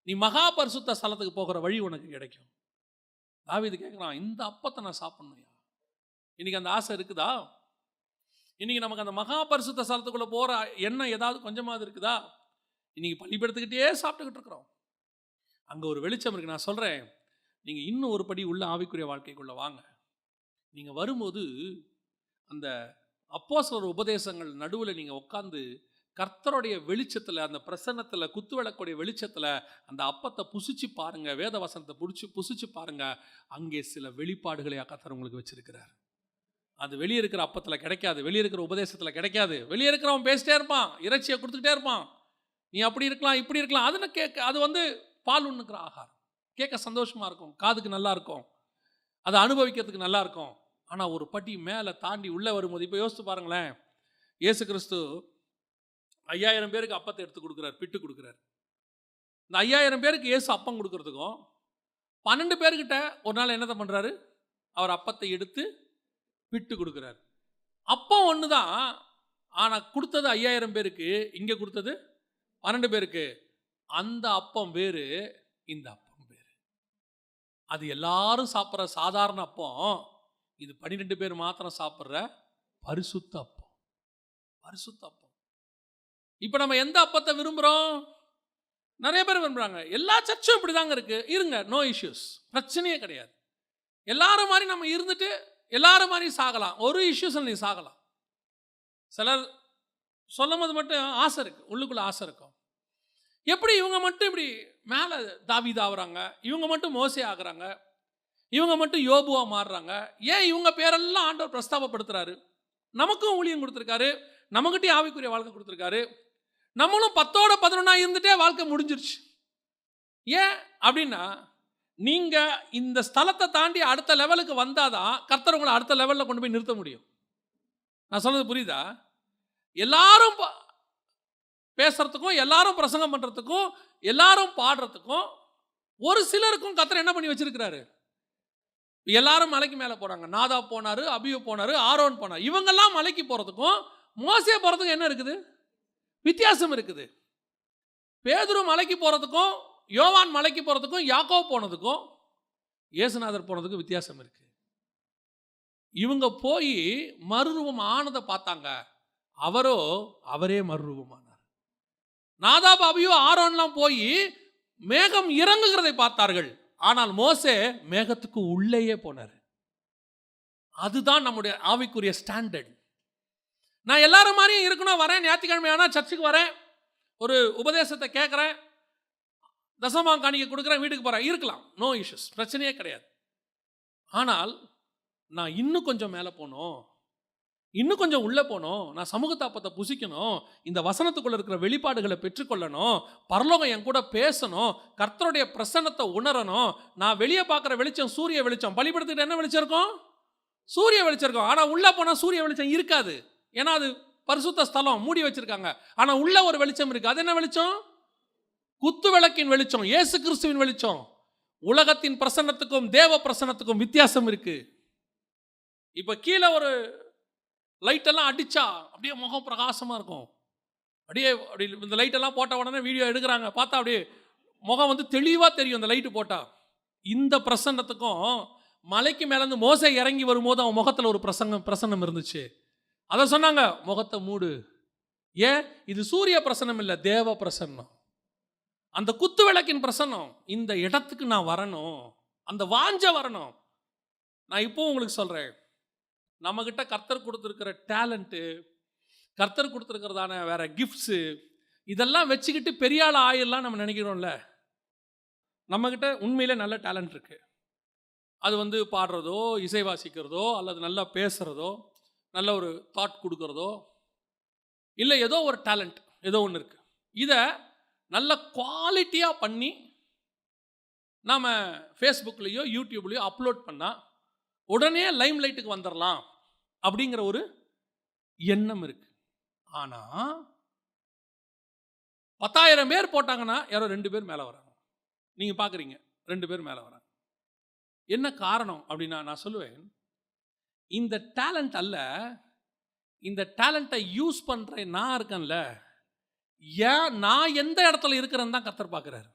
நீ மகா பரிசுத்த ஸ்தலத்துக்கு போகிற வழி உனக்கு கிடைக்கும். தாவீது கேட்குறான், இந்த அப்பத்தை நான் சாப்பிடணும். இன்னைக்கு அந்த ஆசை இருக்குதா? இன்னைக்கு நமக்கு அந்த மகா பரிசுத்த ஸ்தலத்துக்குள்ள போற எண்ணம் ஏதாவது கொஞ்சமாவது இருக்குதா? இன்னைக்கு பள்ளிப்படுத்திக்கிட்டே சாப்பிட்டுக்கிட்டு இருக்கிறோம். அங்க ஒரு வெளிச்சம் இருக்கு. நான் சொல்றேன், நீங்க இன்னும் ஒரு படி உள்ள ஆவிக்குரிய வாழ்க்கைக்குள்ள வாங்க. நீங்க வரும்போது அந்த அப்போஸ்தலர் உபதேசங்கள் நடுவில் நீங்க உட்கார்ந்து கர்த்தருடைய வெளிச்சத்தில், அந்த பிரசன்னத்தில், குத்து விளக்குடைய வெளிச்சத்தில் அந்த அப்பத்தை புசிச்சு பாருங்க. வேத வசனத்தை புசிச்சு பாருங்க. அங்கே சில வெளிப்பாடுகளை கர்த்தர் உங்களுக்கு வச்சிருக்கிறார். அது வெளியே இருக்கிற அப்பத்தில் கிடைக்காது, வெளியே இருக்கிற உபதேசத்தில் கிடைக்காது. வெளியே இருக்கிறவன் பேசிட்டே இருப்பான், இறைச்சியை கொடுத்துக்கிட்டே இருப்பான். நீ அப்படி இருக்கலாம், இப்படி இருக்கலாம். அது வந்து பால் உண்ணுக்கிற ஆகாரம். கேட்க சந்தோஷமா இருக்கும், காதுக்கு நல்லா இருக்கும், அதை அனுபவிக்கிறதுக்கு நல்லா இருக்கும். ஆனால் ஒரு பட்டி மேலே தாண்டி உள்ளே வரும்போது, இப்போ யோசித்து பாருங்களேன், இயேசு கிறிஸ்து 5000 பேருக்கு அப்பத்தை எடுத்து கொடுக்குறார், பிட்டு கொடுக்குறார். இந்த 5000 பேருக்கு இயேசு அப்பம் கொடுக்கறதுக்கும் 12 பேர்கிட்ட ஒரு நாள் என்னத்தை பண்ணுறாரு? அவர் அப்பத்தை எடுத்து பிட்டு கொடுக்குறார். அப்பம் ஒன்று தான், ஆனால் கொடுத்தது 5000 பேருக்கு, இங்கே கொடுத்தது 12 பேருக்கு. அந்த அப்பம் வேறு, இந்த அப்பம் வேறு. அது எல்லாரும் சாப்பிட்ற சாதாரண அப்பம், இது 12 பேர் மாத்திரம் சாப்பிட்ற பரிசுத்த அப்பம். பரிசுத்த அப்பம். இப்போ நம்ம எந்த அப்பத்தை விரும்புகிறோம்? நிறைய பேர் விரும்புகிறாங்க. எல்லா சர்ச்சும் இப்படி தாங்க இருக்கு. இருங்க, நோ இஷ்யூஸ், பிரச்சனையே கிடையாது. எல்லாரும் மாதிரி நம்ம இருந்துட்டு எல்லாரும் மாதிரி சாகலாம். ஒரு இஷ்யூஸில் நீ சாகலாம். சிலர் சொல்லும் போது மட்டும் ஆசை இருக்கு, உள்ளுக்குள்ள ஆசை இருக்கும். எப்படி இவங்க மட்டும் இப்படி மேலே தாவீது ஆகுறாங்க, இவங்க மட்டும் மோசே ஆகுறாங்க, இவங்க மட்டும் யோபுவா மாறுறாங்க? ஏன் இவங்க பேரெல்லாம் ஆண்டவர் பிரஸ்தாபப்படுத்துறாரு? நமக்கும் ஊழியம் கொடுத்துருக்காரு, நமக்கிட்டே ஆவிக்குரிய வாழ்க்கை கொடுத்துருக்காரு. நம்மளும் 10ஓட 11 இருந்துட்டே வாழ்க்கை முடிஞ்சிருச்சு. ஏன் அப்படின்னா, நீங்க இந்த ஸ்தலத்தை தாண்டி அடுத்த லெவலுக்கு வந்தாதான் கர்த்தர் உங்களை அடுத்த லெவலில் கொண்டு போய் நிறுத்த முடியும். நான் சொன்னது புரியுதா? எல்லாரும் பேசுறதுக்கும், எல்லாரும் பிரசங்கம் பண்றதுக்கும், எல்லாரும் பாடுறதுக்கும் ஒரு சிலருக்கும் கர்த்தர் என்ன பண்ணி வச்சிருக்கிறாரு? எல்லாரும் மலைக்கு மேலே போறாங்க. நாதா போனாரு, அபியு போனாரு, ஆரோன் போனார். இவங்கெல்லாம் மலைக்கு போறதுக்கும் மோசே போறதுக்கும் என்ன இருக்குது? வித்தியாசம் இருக்குது. பேதுரு மலைக்கு போறதுக்கும், யோவான் மலைக்கு போறதுக்கும், யாக்கோபு போனதுக்கும், இயேசுநாதர் போனதுக்கும் வித்தியாசம் இருக்கு. இவங்க போய் மறுரூபம் ஆனதை பார்த்தாங்க, அவரே மறுரூபமானார். நாதாப், அபியு, ஆரோன்லாம் போய் மேகம் இறங்குகிறதை பார்த்தார்கள். ஆனால் மோசே மேகத்துக்கு உள்ளேயே போனார். அதுதான் நம்முடைய ஆவிக்குரிய ஸ்டாண்டர்ட். நான் எல்லாரும் மாதிரியும் இருக்கணும், வரேன், ஞாயிற்றுக்கிழமை ஆனால் சர்ச்சுக்கு வரேன், ஒரு உபதேசத்தை கேட்குறேன், தசமாம் காணிக்கை கொடுக்குறேன், வீட்டுக்கு போகிறேன், இருக்கலாம், நோ இஷ்யூஸ், பிரச்சனையே கிடையாது. ஆனால் நான் இன்னும் கொஞ்சம் மேலே போகணும், இன்னும் கொஞ்சம் உள்ளே போகணும், நான் சமூகத்தாப்பத்தை புசிக்கணும், இந்த வசனத்துக்குள்ளே இருக்கிற வெளிப்பாடுகளை பெற்றுக்கொள்ளணும், பரலோகம் என் கூட பேசணும், கர்த்தருடைய பிரசன்னத்தை உணரணும். நான் வெளியே பார்க்குற வெளிச்சம் சூரிய வெளிச்சம். பலிபீடத்துக்கு என்ன வெளிச்சம் இருக்கும்? சூரிய வெளிச்சம் இருக்கும். ஆனால் உள்ளே போனால் சூரிய வெளிச்சம் இருக்காது. ஏன்னா அது பரிசுத்த ஸ்தலம், மூடி வச்சிருக்காங்க. ஆனால் உள்ள ஒரு வெளிச்சம் இருக்கு. அது என்ன வெளிச்சம்? குத்து விளக்கின் வெளிச்சம், இயேசு கிறிஸ்துவின் வெளிச்சம். உலகத்தின் பிரசன்னத்துக்கும் தேவ பிரசன்னத்துக்கும் வித்தியாசம் இருக்கு. இப்போ கீழே ஒரு லைட்டெல்லாம் அடிச்சா அப்படியே முகம் பிரகாசமாக இருக்கும். அப்படியே இந்த லைட்டெல்லாம் போட்ட உடனே வீடியோ எடுக்கிறாங்க, பார்த்தா அப்படியே முகம் வந்து தெளிவாக தெரியும் அந்த லைட்டு போட்டால். இந்த பிரசன்னத்துக்கும் மலைக்கு மேலேருந்து மோசே இறங்கி வரும்போது அவன் முகத்தில் ஒரு பிரசன்னம் இருந்துச்சு. அதை சொன்னாங்க, முகத்தை மூடு. ஏன்? இது சூரிய பிரசன்னம் இல்லை, தேவ பிரசன்னம். அந்த குத்து விளக்கின் பிரசன்னம். இந்த இடத்துக்கு நான் வரணும், அந்த வாஞ்ச வரணும். நான் இப்போ உங்களுக்கு சொல்கிறேன், நம்மக்கிட்ட கர்த்தர் கொடுத்துருக்கிற டேலண்ட்டு, கர்த்தர் கொடுத்துருக்கிறதான வேற கிஃப்ட்ஸு, இதெல்லாம் வச்சுக்கிட்டு பெரிய ஆள் ஆயிடலாம் நம்ம நினைக்கிறோம்ல. நம்மக்கிட்ட உண்மையிலே நல்ல டேலண்ட் இருக்குது. அது பாடுறதோ, இசை வாசிக்கிறதோ, அல்லது நல்லா பேசுகிறதோ, நல்ல ஒரு தாட் கொடுக்குறதோ, இல்லை ஏதோ ஒரு டேலண்ட் ஏதோ ஒன்று இருக்குது. இதை நல்ல குவாலிட்டியாக பண்ணி நாம் ஃபேஸ்புக்லேயோ யூடியூப்லேயோ அப்லோட் பண்ணால் உடனே லைம் லைட்டுக்கு வந்துடலாம் அப்படிங்கிற ஒரு எண்ணம் இருக்குது. ஆனால் 10,000 பேர் போட்டாங்கன்னா யாரோ 2 பேர் மேலே வராங்க. நீங்கள் பார்க்குறீங்க 2 பேர் மேலே வராங்க. என்ன காரணம் அப்படின்னா, நான் சொல்லுவேன், இந்த டேலண்ட் அல்ல, இந்த டேலண்ட்டை யூஸ் பண்ணுறேன் நான் இருக்கேன்ல, நான் எந்த இடத்துல இருக்கிறேன்னு தான் கர்த்தர் பார்க்குறாரு.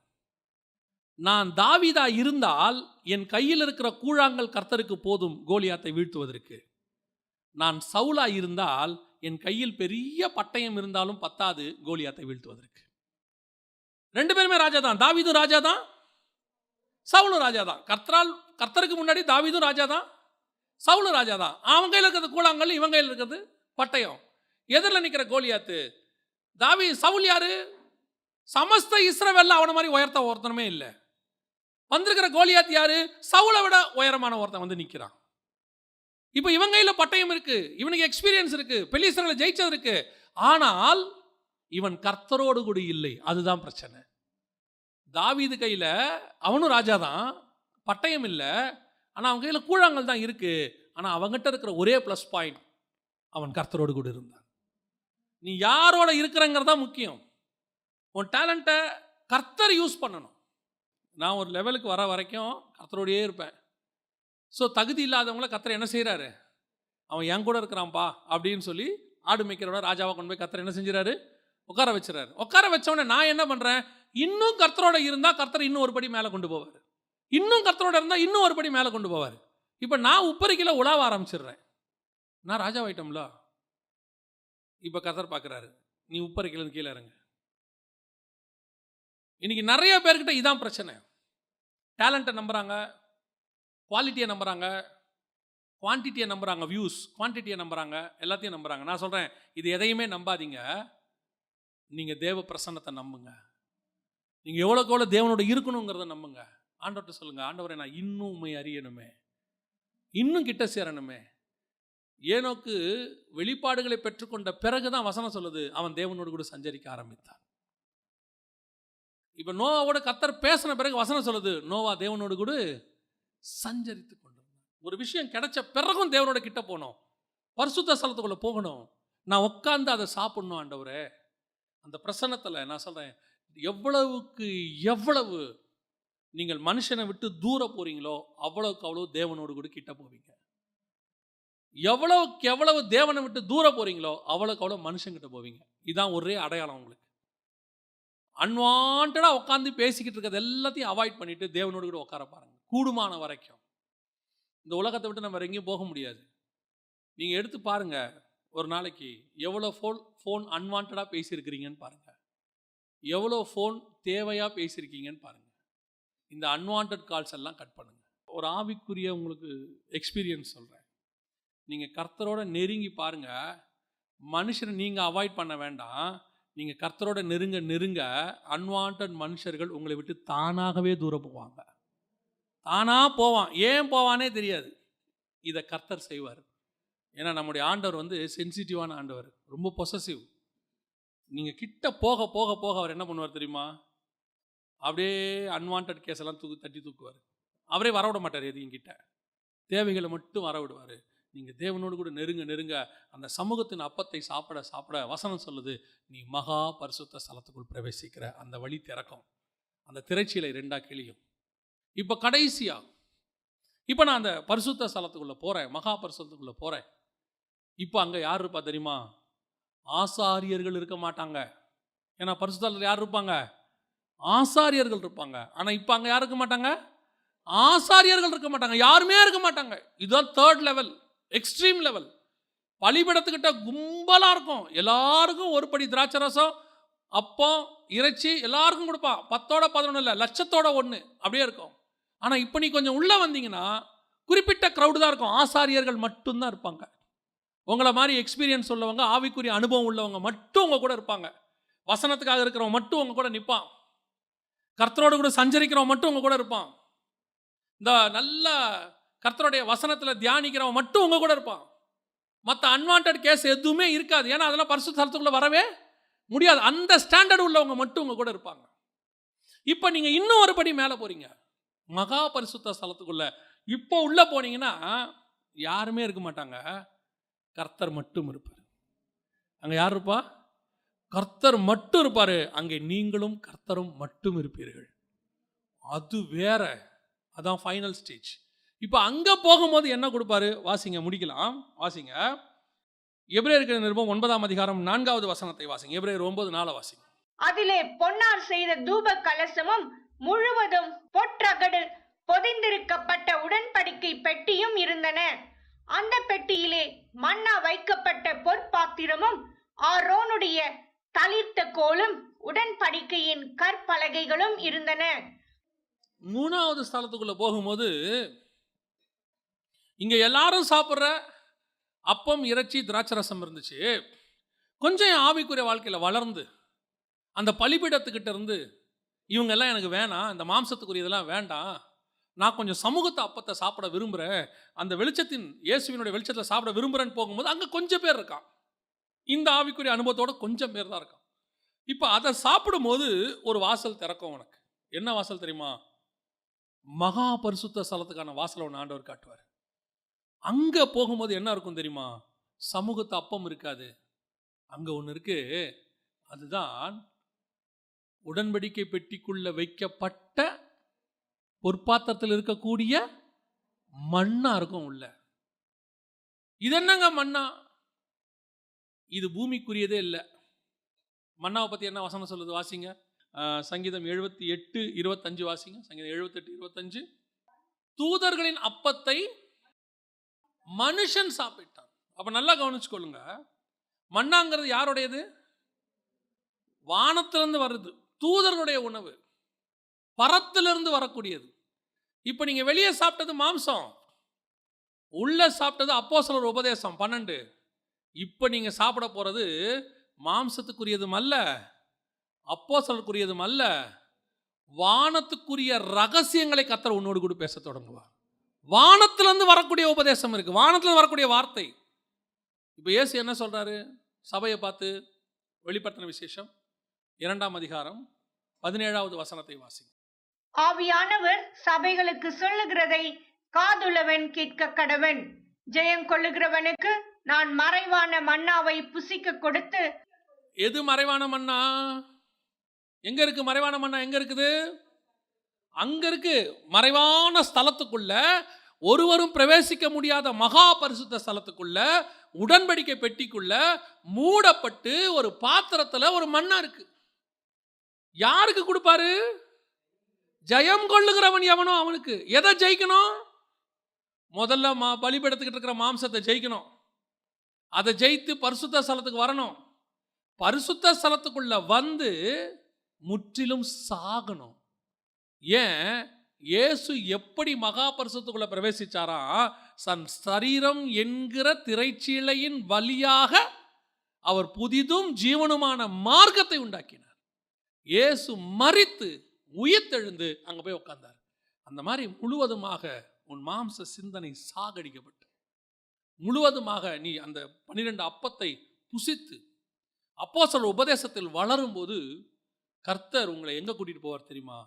நான் தாவீதா இருந்தால் என் கையில் இருக்கிற கூழாங்கல் கர்த்தருக்கு போதும் கோலியாத்தை வீழ்த்துவதற்கு. நான் சவுலா இருந்தால் என் கையில் பெரிய பட்டயம் இருந்தாலும் பத்தாது கோலியாத்தை வீழ்த்துவதற்கு. 2 பேருமே ராஜா தான். தாவீதும் ராஜா தான், சவுலும் ராஜா தான். கர்த்தருக்கு முன்னாடி தாவீதும் ராஜா தான், சவுலும் ராஜா தான். அவன் கையில் இருக்கிறது கூழாங்கல், இவன் கையில் இருக்கிறது பட்டயம். எதிரில் நிற்கிற கோலியாத்து சவுல் யாரு? சமஸ்த இஸ்ரவேல்ல அவனை மாதிரி உயர்த்த ஒருத்தனுமே இல்லை. வந்திருக்கிற கோலியாத் யாரு? சவுலை விட உயரமான ஒருத்தன் வந்து நிற்கிறான். இப்போ இவன் கையில் பட்டயம் இருக்கு, இவனுக்கு எக்ஸ்பீரியன்ஸ் இருக்கு, பெலிஸ்தர்களை ஜெயிச்சது இருக்கு. ஆனால் இவன் கர்த்தரோடு கூட இல்லை. அதுதான் பிரச்சனை. தாவீது கையில் அவனும் ராஜா தான், பட்டயம் இல்லை, ஆனால் அவன் கையில் கூழாங்கல் தான் இருக்கு. ஆனால் அவங்ககிட்ட இருக்கிற ஒரே ப்ளஸ் பாயிண்ட், அவன் கர்த்தரோடு கூட இருந்தான். நீ யாரோட இருக்கிறங்கிறதா முக்கியம். உன் டேலண்ட்டை கர்த்தர் யூஸ் பண்ணணும். நான் ஒரு லெவலுக்கு வர வரைக்கும் கர்த்தரோடையே இருப்பேன். ஸோ தகுதி இல்லாதவங்கள கர்த்தர் என்ன செய்கிறாரு? அவன் என் கூட இருக்கிறான்ப்பா அப்படின்னு சொல்லி ஆடு மேய்க்கிறோட ராஜாவை கொண்டு போய் கர்த்தர் என்ன செஞ்சுறாரு? உட்கார வச்சுறாரு. உட்கார வச்சவொடனே நான் என்ன பண்ணுறேன்? இன்னும் கர்த்தரோட இருந்தால் கர்த்தர் இன்னும் ஒரு படி மேலே கொண்டு போவார், இன்னும் கர்த்தரோட இருந்தால் இன்னும் ஒரு படி மேலே கொண்டு போவார். இப்போ நான் உப்பரிக்கையில் உலாவ ஆரம்பிச்சிடுறேன். நான் ராஜாவாயிட்டோம்ல. இப்போ கர்த்தர் பார்க்குறாரு, நீ உப்பரிக்கையில் கீழே இறங்க. இன்னைக்கு நிறைய பேர்கிட்ட இதான் பிரச்சனை. டேலண்ட்டை நம்புறாங்க, குவாலிட்டியை நம்புறாங்க, குவான்டிட்டியை நம்புறாங்க, வியூஸ் குவான்டிட்டியை நம்புறாங்க, எல்லாத்தையும் நம்புறாங்க. நான் சொல்கிறேன், இது எதையுமே நம்பாதீங்க. நீங்கள் தேவ பிரசன்னத்தை நம்புங்க. நீங்கள் எவ்வளோக்கு எவ்வளோ தேவனோட இருக்கணுங்கிறத நம்புங்க. ஆண்டவர்கிட்ட சொல்லுங்கள், ஆண்டவரை நான் இன்னும் உண்மை அறியணுமே, இன்னும் கிட்ட சேரணுமே. ஏனோக்கு வெளிப்பாடுகளை பெற்றுக்கொண்ட பிறகுதான் வசனம் சொல்லுது அவன் தேவனோடு கூட சஞ்சரிக்க ஆரம்பித்தான். இப்போ நோவாவோட கர்த்தர் பேசின பிறகு வசனம் சொல்லுது நோவா தேவனோடு கூட சஞ்சரித்து கொண்டிருந்தான். ஒரு விஷயம் கிடைச்ச பிறகும் தேவனோட கிட்ட போகணும், பரிசுத்த ஸ்தலத்துக்குள்ள போகணும். நான் உட்காந்து அதை சாப்பிடணும். ஆண்டவரே, அந்த பிரசன்னத்தில் நான் சொல்கிறேன், எவ்வளவுக்கு எவ்வளவு நீங்கள் மனுஷனை விட்டு தூர போறீங்களோ அவ்வளவுக்கு அவ்வளவு தேவனோடு கூட கிட்ட போவீங்க. எவ்வளவுக்கு எவ்வளவு தேவனை விட்டு தூர போறீங்களோ அவ்வளவுக்கு அவ்வளவு மனுஷங்கிட்ட போவீங்க. இதுதான் ஒரே அடையாளம் உங்களுக்கு. அன்வான்டா உட்காந்து பேசிக்கிட்டு இருக்கிறது எல்லாத்தையும் அவாய்ட் பண்ணிட்டு தேவனோடு கூட உட்கார பாருங்க. கூடுமான வரைக்கும் இந்த உலகத்தை விட்டு நம்ம எங்கேயும் போக முடியாது. நீங்கள் எடுத்து பாருங்க, ஒரு நாளைக்கு எவ்வளோ ஃபோன் அன்வான்டா பேசியிருக்கிறீங்கன்னு பாருங்க, எவ்வளோ ஃபோன் தேவையாக பேசியிருக்கீங்கன்னு பாருங்க. இந்த அன்வான்ட் கால்ஸ் எல்லாம் கட் பண்ணுங்க. ஒரு ஆவிக்குரிய உங்களுக்கு எக்ஸ்பீரியன்ஸ் சொல்கிறேன். நீங்கள் கர்த்தரோட நெருங்கி பாருங்க, மனுஷனை நீங்கள் அவாய்ட் பண்ண வேண்டாம். நீங்கள் கர்த்தரோட நெருங்க நெருங்க அன்வான்ட் மனுஷர்கள் உங்களை விட்டு தானாகவே தூரம் போவாங்க. தானாக போவான். ஏன் போவானே தெரியாது. இதை கர்த்தர் செய்வார். ஏன்னா நம்முடைய ஆண்டவர் சென்சிட்டிவான ஆண்டவர், ரொம்ப பொசசிவ். நீங்கள் கிட்ட போக போக போக அவர் என்ன பண்ணுவார் தெரியுமா? அப்படியே அன்வான்ட் கேஸ் எல்லாம் தட்டி தூக்குவார். அவரே வரவிட மாட்டார் எதையும் கிட்ட, தேவைகளை மட்டும் வரவிடுவார். நீங்கள் தேவனோடு கூட நெருங்க நெருங்க அந்த சமூகத்தின் அப்பத்தை சாப்பிட சாப்பிட வசனம் சொல்லுது, நீ மகா பரிசுத்த ஸ்தலத்துக்குள் பிரவேசிக்கிற அந்த வழி திறக்கும், அந்த திரைச்சீலை 2 கிளியும். இப்போ கடைசியா இப்போ நான் அந்த பரிசுத்த ஸ்தலத்துக்குள்ளே போகிறேன், மகா பரிசுத்தத்துக்குள்ளே போகிறேன். இப்போ அங்கே யார் இருப்பா தெரியுமா? ஆசாரியர்கள் இருக்க மாட்டாங்க. ஏன்னா பரிசுத்தத்தில் யார் இருப்பாங்க? ஆசாரியர்கள் இருப்பாங்க. ஆனால் இப்போ அங்கே யார் இருக்க மாட்டாங்க? ஆசாரியர்கள் இருக்க மாட்டாங்க, யாருமே இருக்க மாட்டாங்க. இதுதான் 3rd லெவல், எக்ஸ்ட்ரீம் லெவல். பலிபீடத்துக்கிட்ட கும்பலாக இருக்கும். எல்லாருக்கும் ஒரு படி திராட்சை ரசம், அப்பம், இறைச்சி எல்லாருக்கும் கொடுப்பான். 10ஓட 11 இல்லை, லட்சத்தோட 1 அப்படியே இருக்கும். ஆனால் இப்போ நீ கொஞ்சம் உள்ளே வந்தீங்கன்னா குறிப்பிட்ட க்ரௌடு தான் இருக்கும், ஆசாரியர்கள் மட்டும்தான் இருப்பாங்க. உங்களை மாதிரி எக்ஸ்பீரியன்ஸ் உள்ளவங்க, ஆவிக்குரிய அனுபவம் உள்ளவங்க மட்டும் உங்க கூட இருப்பாங்க. வசனத்துக்காக இருக்கிறவங்க மட்டும் உங்க கூட நிற்பான். கர்த்தரோடு கூட சஞ்சரிக்கிறவன் மட்டும் உங்க கூட இருப்பான். இந்த நல்ல கர்த்தருடைய வசனத்தில் தியானிக்கிறவன் மட்டும் உங்க கூட இருப்பான். மற்ற அன்வான்ட் கேஸ் எதுவுமே இருக்காது. ஏன்னா அதெல்லாம் பரிசுத்த ஸ்தலத்துக்குள்ள வரவே முடியாது. அந்த ஸ்டாண்டர்ட் உள்ளவங்க மட்டும் உங்க கூட இருப்பாங்க. இப்போ நீங்க இன்னும் ஒரு படி மேலே போறீங்க, மகா பரிசுத்த ஸ்தலத்துக்குள்ள. இப்போ உள்ள போனீங்கன்னா யாருமே இருக்க மாட்டாங்க, கர்த்தர் மட்டும் இருப்பார். அங்கே யார் இருப்பா? கர்த்தர் மட்டும் இருப்பார். அங்கே நீங்களும் கர்த்தரும் மட்டும் இருப்பீர்கள். அது வேற, அதான் ஃபைனல் ஸ்டேஜ். இப்போ அங்கே போகும்போது என்ன கொடுப்பாரு? வாசிங்க, முடிக்கலாம். வாசிங்க, எபிரேயருக்கு நிருபம் 9ஆம் அதிகாரம் 4வது வசனத்தை வாசிங்க. எபிரேயர் 9:4 வாசிங்க. அதிலே பொன்னார் செய்த தூப கலசமும் முழுவதும் பொற்றகடு பொதிந்திருக்கப்பட்ட உடன்படிக்கை பெட்டியும் இருந்தன. அந்த பெட்டியிலே மன்னா வைக்கப்பட்ட பொற்பாத்திரமும் ஆரோனுடைய தளிர்த்த கோலும் உடன்படிக்கையின் கற்பலகைகளும் இருந்தன. 3வது ஸ்தலத்துக்குள்ள போகும்போது இங்க எல்லாரும் சாப்பிட்ற அப்பம், இறைச்சி, திராட்சரசம் இருந்துச்சு. கொஞ்சம் ஆவிக்குரிய வாழ்க்கையில் வளர்ந்து அந்த பலிபீடத்துக்கிட்ட இருந்து இவங்கெல்லாம் எனக்கு வேணாம், இந்த மாம்சத்துக்குரியதெல்லாம் வேண்டாம், நான் கொஞ்சம் சமூகத்தை அப்பத்தை சாப்பிட விரும்புகிறேன், அந்த வெளிச்சத்தின் இயேசுவினுடைய வெளிச்சத்தில் சாப்பிட விரும்புகிறேன்னு போகும்போது அங்கே கொஞ்சம் பேர் இருக்கான். இந்த ஆவிக்குரிய அனுபவத்தோட கொஞ்சம் பேர் தான் இருக்கான். இப்போ அதை சாப்பிடும்போது ஒரு வாசல் திறக்கும் உனக்கு. என்ன வாசல் தெரியுமா? மகா பரிசுத்த ஸ்தலத்துக்கான வாசலை ஒன்று ஆண்டவர் காட்டுவார். அங்கே போகும்போது என்ன இருக்கும் தெரியுமா? சமூகத்து அப்பம் இருக்காது. அங்கே ஒன்று இருக்கு, அதுதான் உடன்படிக்கை பெட்டிக்குள்ள வைக்கப்பட்ட பொற்பாத்திரத்தில் இருக்கக்கூடிய மண்ணா இருக்கும் உள்ள. இது என்னங்க மண்ணா? இது பூமிக்குரியதே இல்லை. மண்ணாவை பற்றி என்ன வசனம் சொல்லுது? வாசிங்க, சங்கீதம் 78:25 வாசிங்க. சங்கீதம் 78:25. தூதர்களின் அப்பத்தை மனுஷன் சாப்பிட்டான். அப்ப நல்லா கவனிச்சுக்கொள்ளுங்க, மண்ணாங்கிறது யாருடையது? வானத்திலிருந்து வருது, தூதர்களுடைய உணவு, பரத்திலிருந்து வரக்கூடியது. இப்ப நீங்க வெளியே சாப்பிட்டது மாம்சம், உள்ள சாப்பிட்டது அப்போஸ்தலர் உபதேசம் 12. இப்ப நீங்க சாப்பிட போறது மாம்சத்துக்குரியதும் அல்ல, அப்போஸ்தலருக்குரியதும் அல்ல, வானத்துக்குரிய ரகசியங்களை கர்த்தர் உன்னோடு கூட பேச தொடங்குவார். வானத்திலிருந்து வரக்கூடிய உபதேசம் இருக்கு, வானத்திலிருந்து வரக்கூடிய வார்த்தை. இப்போ இயேசு என்ன சொல்றாரு சபையை பார்த்து? வெளிப்படுத்தின விசேஷம் 2ஆம் அதிகாரம் 17வது வசனத்தை வாசி. ஆவியானவர் சபைகளுக்கு சொல்லுகிறதை காதுள்ளவன் கேட்க கடவன். ஜெயம் கொள்ளுகிறவனுக்கு நான் மறைவான மன்னாவை புசிக்க கொடுத்து. எது மறைவான மன்னா? எங்க இருக்கு மறைவான மன்னா? எங்க இருக்குது? அங்க இருக்கு. மறைவான ஸ்தலத்துக்குள்ள, ஒருவரும் பிரவேசிக்க முடியாத மகா பரிசுத்த ஸ்தலத்துக்குள்ள, உடன்படிக்கை பெட்டிக்குள்ள மூடப்பட்டு ஒரு பாத்திரத்துல ஒரு மண்ணா இருக்கு. யாருக்கு கொடுப்பாரு? ஜெயம் கொள்ளுகிறவன் எவனோ அவனுக்கு. எதை ஜெயிக்கணும்? முதல்ல பலிபீடத்துக்கிட்ட இருக்கிற மாம்சத்தை ஜெயிக்கணும். அதை ஜெயித்து பரிசுத்த ஸ்தலத்துக்கு வரணும். பரிசுத்த ஸ்தலத்துக்குள்ள வந்து முற்றிலும் சாகணும். ஏன்? இயேசு எப்படி மகா பரிசுத்துக்குள்ள பிரவேசிச்சாரா? தன் சரீரம் என்கிற திரைச்சீலையின் வழியாக அவர் புதிதும் ஜீவனுமான மார்க்கத்தை உண்டாக்கினார். இயேசு மரித்து உயிர்த்தெழுந்து அங்க போய் உட்கார்ந்தார். அந்த மாதிரி முழுவதுமாக உன் மாம்ச சிந்தனை சாகடிக்கப்பட்டு, முழுவதுமாக நீ அந்த 12 அப்பத்தை புசித்து அப்போஸ்தலர் உபதேசத்தில் வளரும்போது கர்த்தர் உங்களை எங்க கூட்டிட்டு போவார் தெரியுமா?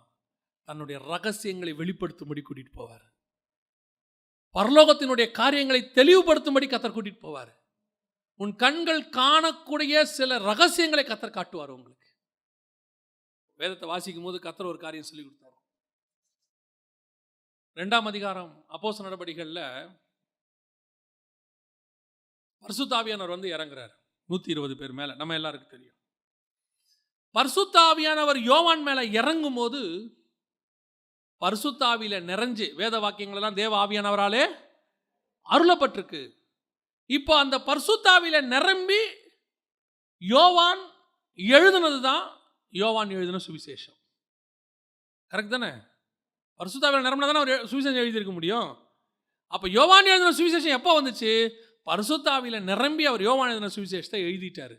தன்னுடைய ரகசியங்களை வெளிப்படுத்தும்படி கூட்டிட்டு போவார். பரலோகத்தினுடைய காரியங்களை தெளிவுபடுத்தும்படி கர்த்தர் கூட்டிட்டு போவார். உன் கண்கள் காணக்கூடிய சில ரகசியங்களை கர்த்தர் காட்டுவார் உங்களுக்கு. வேதத்தை வாசிக்கும் போது கர்த்தர் ஒரு காரியம் சொல்லி கொடுத்தார். 2ஆம் அதிகாரம் அப்போஸ்தலர் நடபடிகள்ல பரிசுத்த ஆவியானவர் வந்து இறங்குறார் 120 பேர் மேல. நம்ம எல்லாருக்கும் தெரியும். பரிசுத்த ஆவியானவர் யோவான் மேல இறங்கும் போது பரிசுத்த ஆவியில நிறைஞ்சு வேத வாக்கியங்கள் எல்லாம் தேவ ஆவியானவராலே அருளப்பட்டிருக்கு. இப்போ அந்த பரிசுத்த ஆவியில நிரம்பி யோவான் எழுதுனது தான் யோவான் எழுதின சுவிசேஷம். கரெக்ட் தானே? பரிசுத்த ஆவியில நிரம்பினா தானே அவர் சுவிசேஷம் எழுதியிருக்க முடியும். அப்போ யோவான் எழுதின சுவிசேஷம் எப்போ வந்துச்சு? பரிசுத்த ஆவியில நிரம்பி அவர் யோவான் எழுதின சுவிசேஷத்தை எழுதிட்டாரு.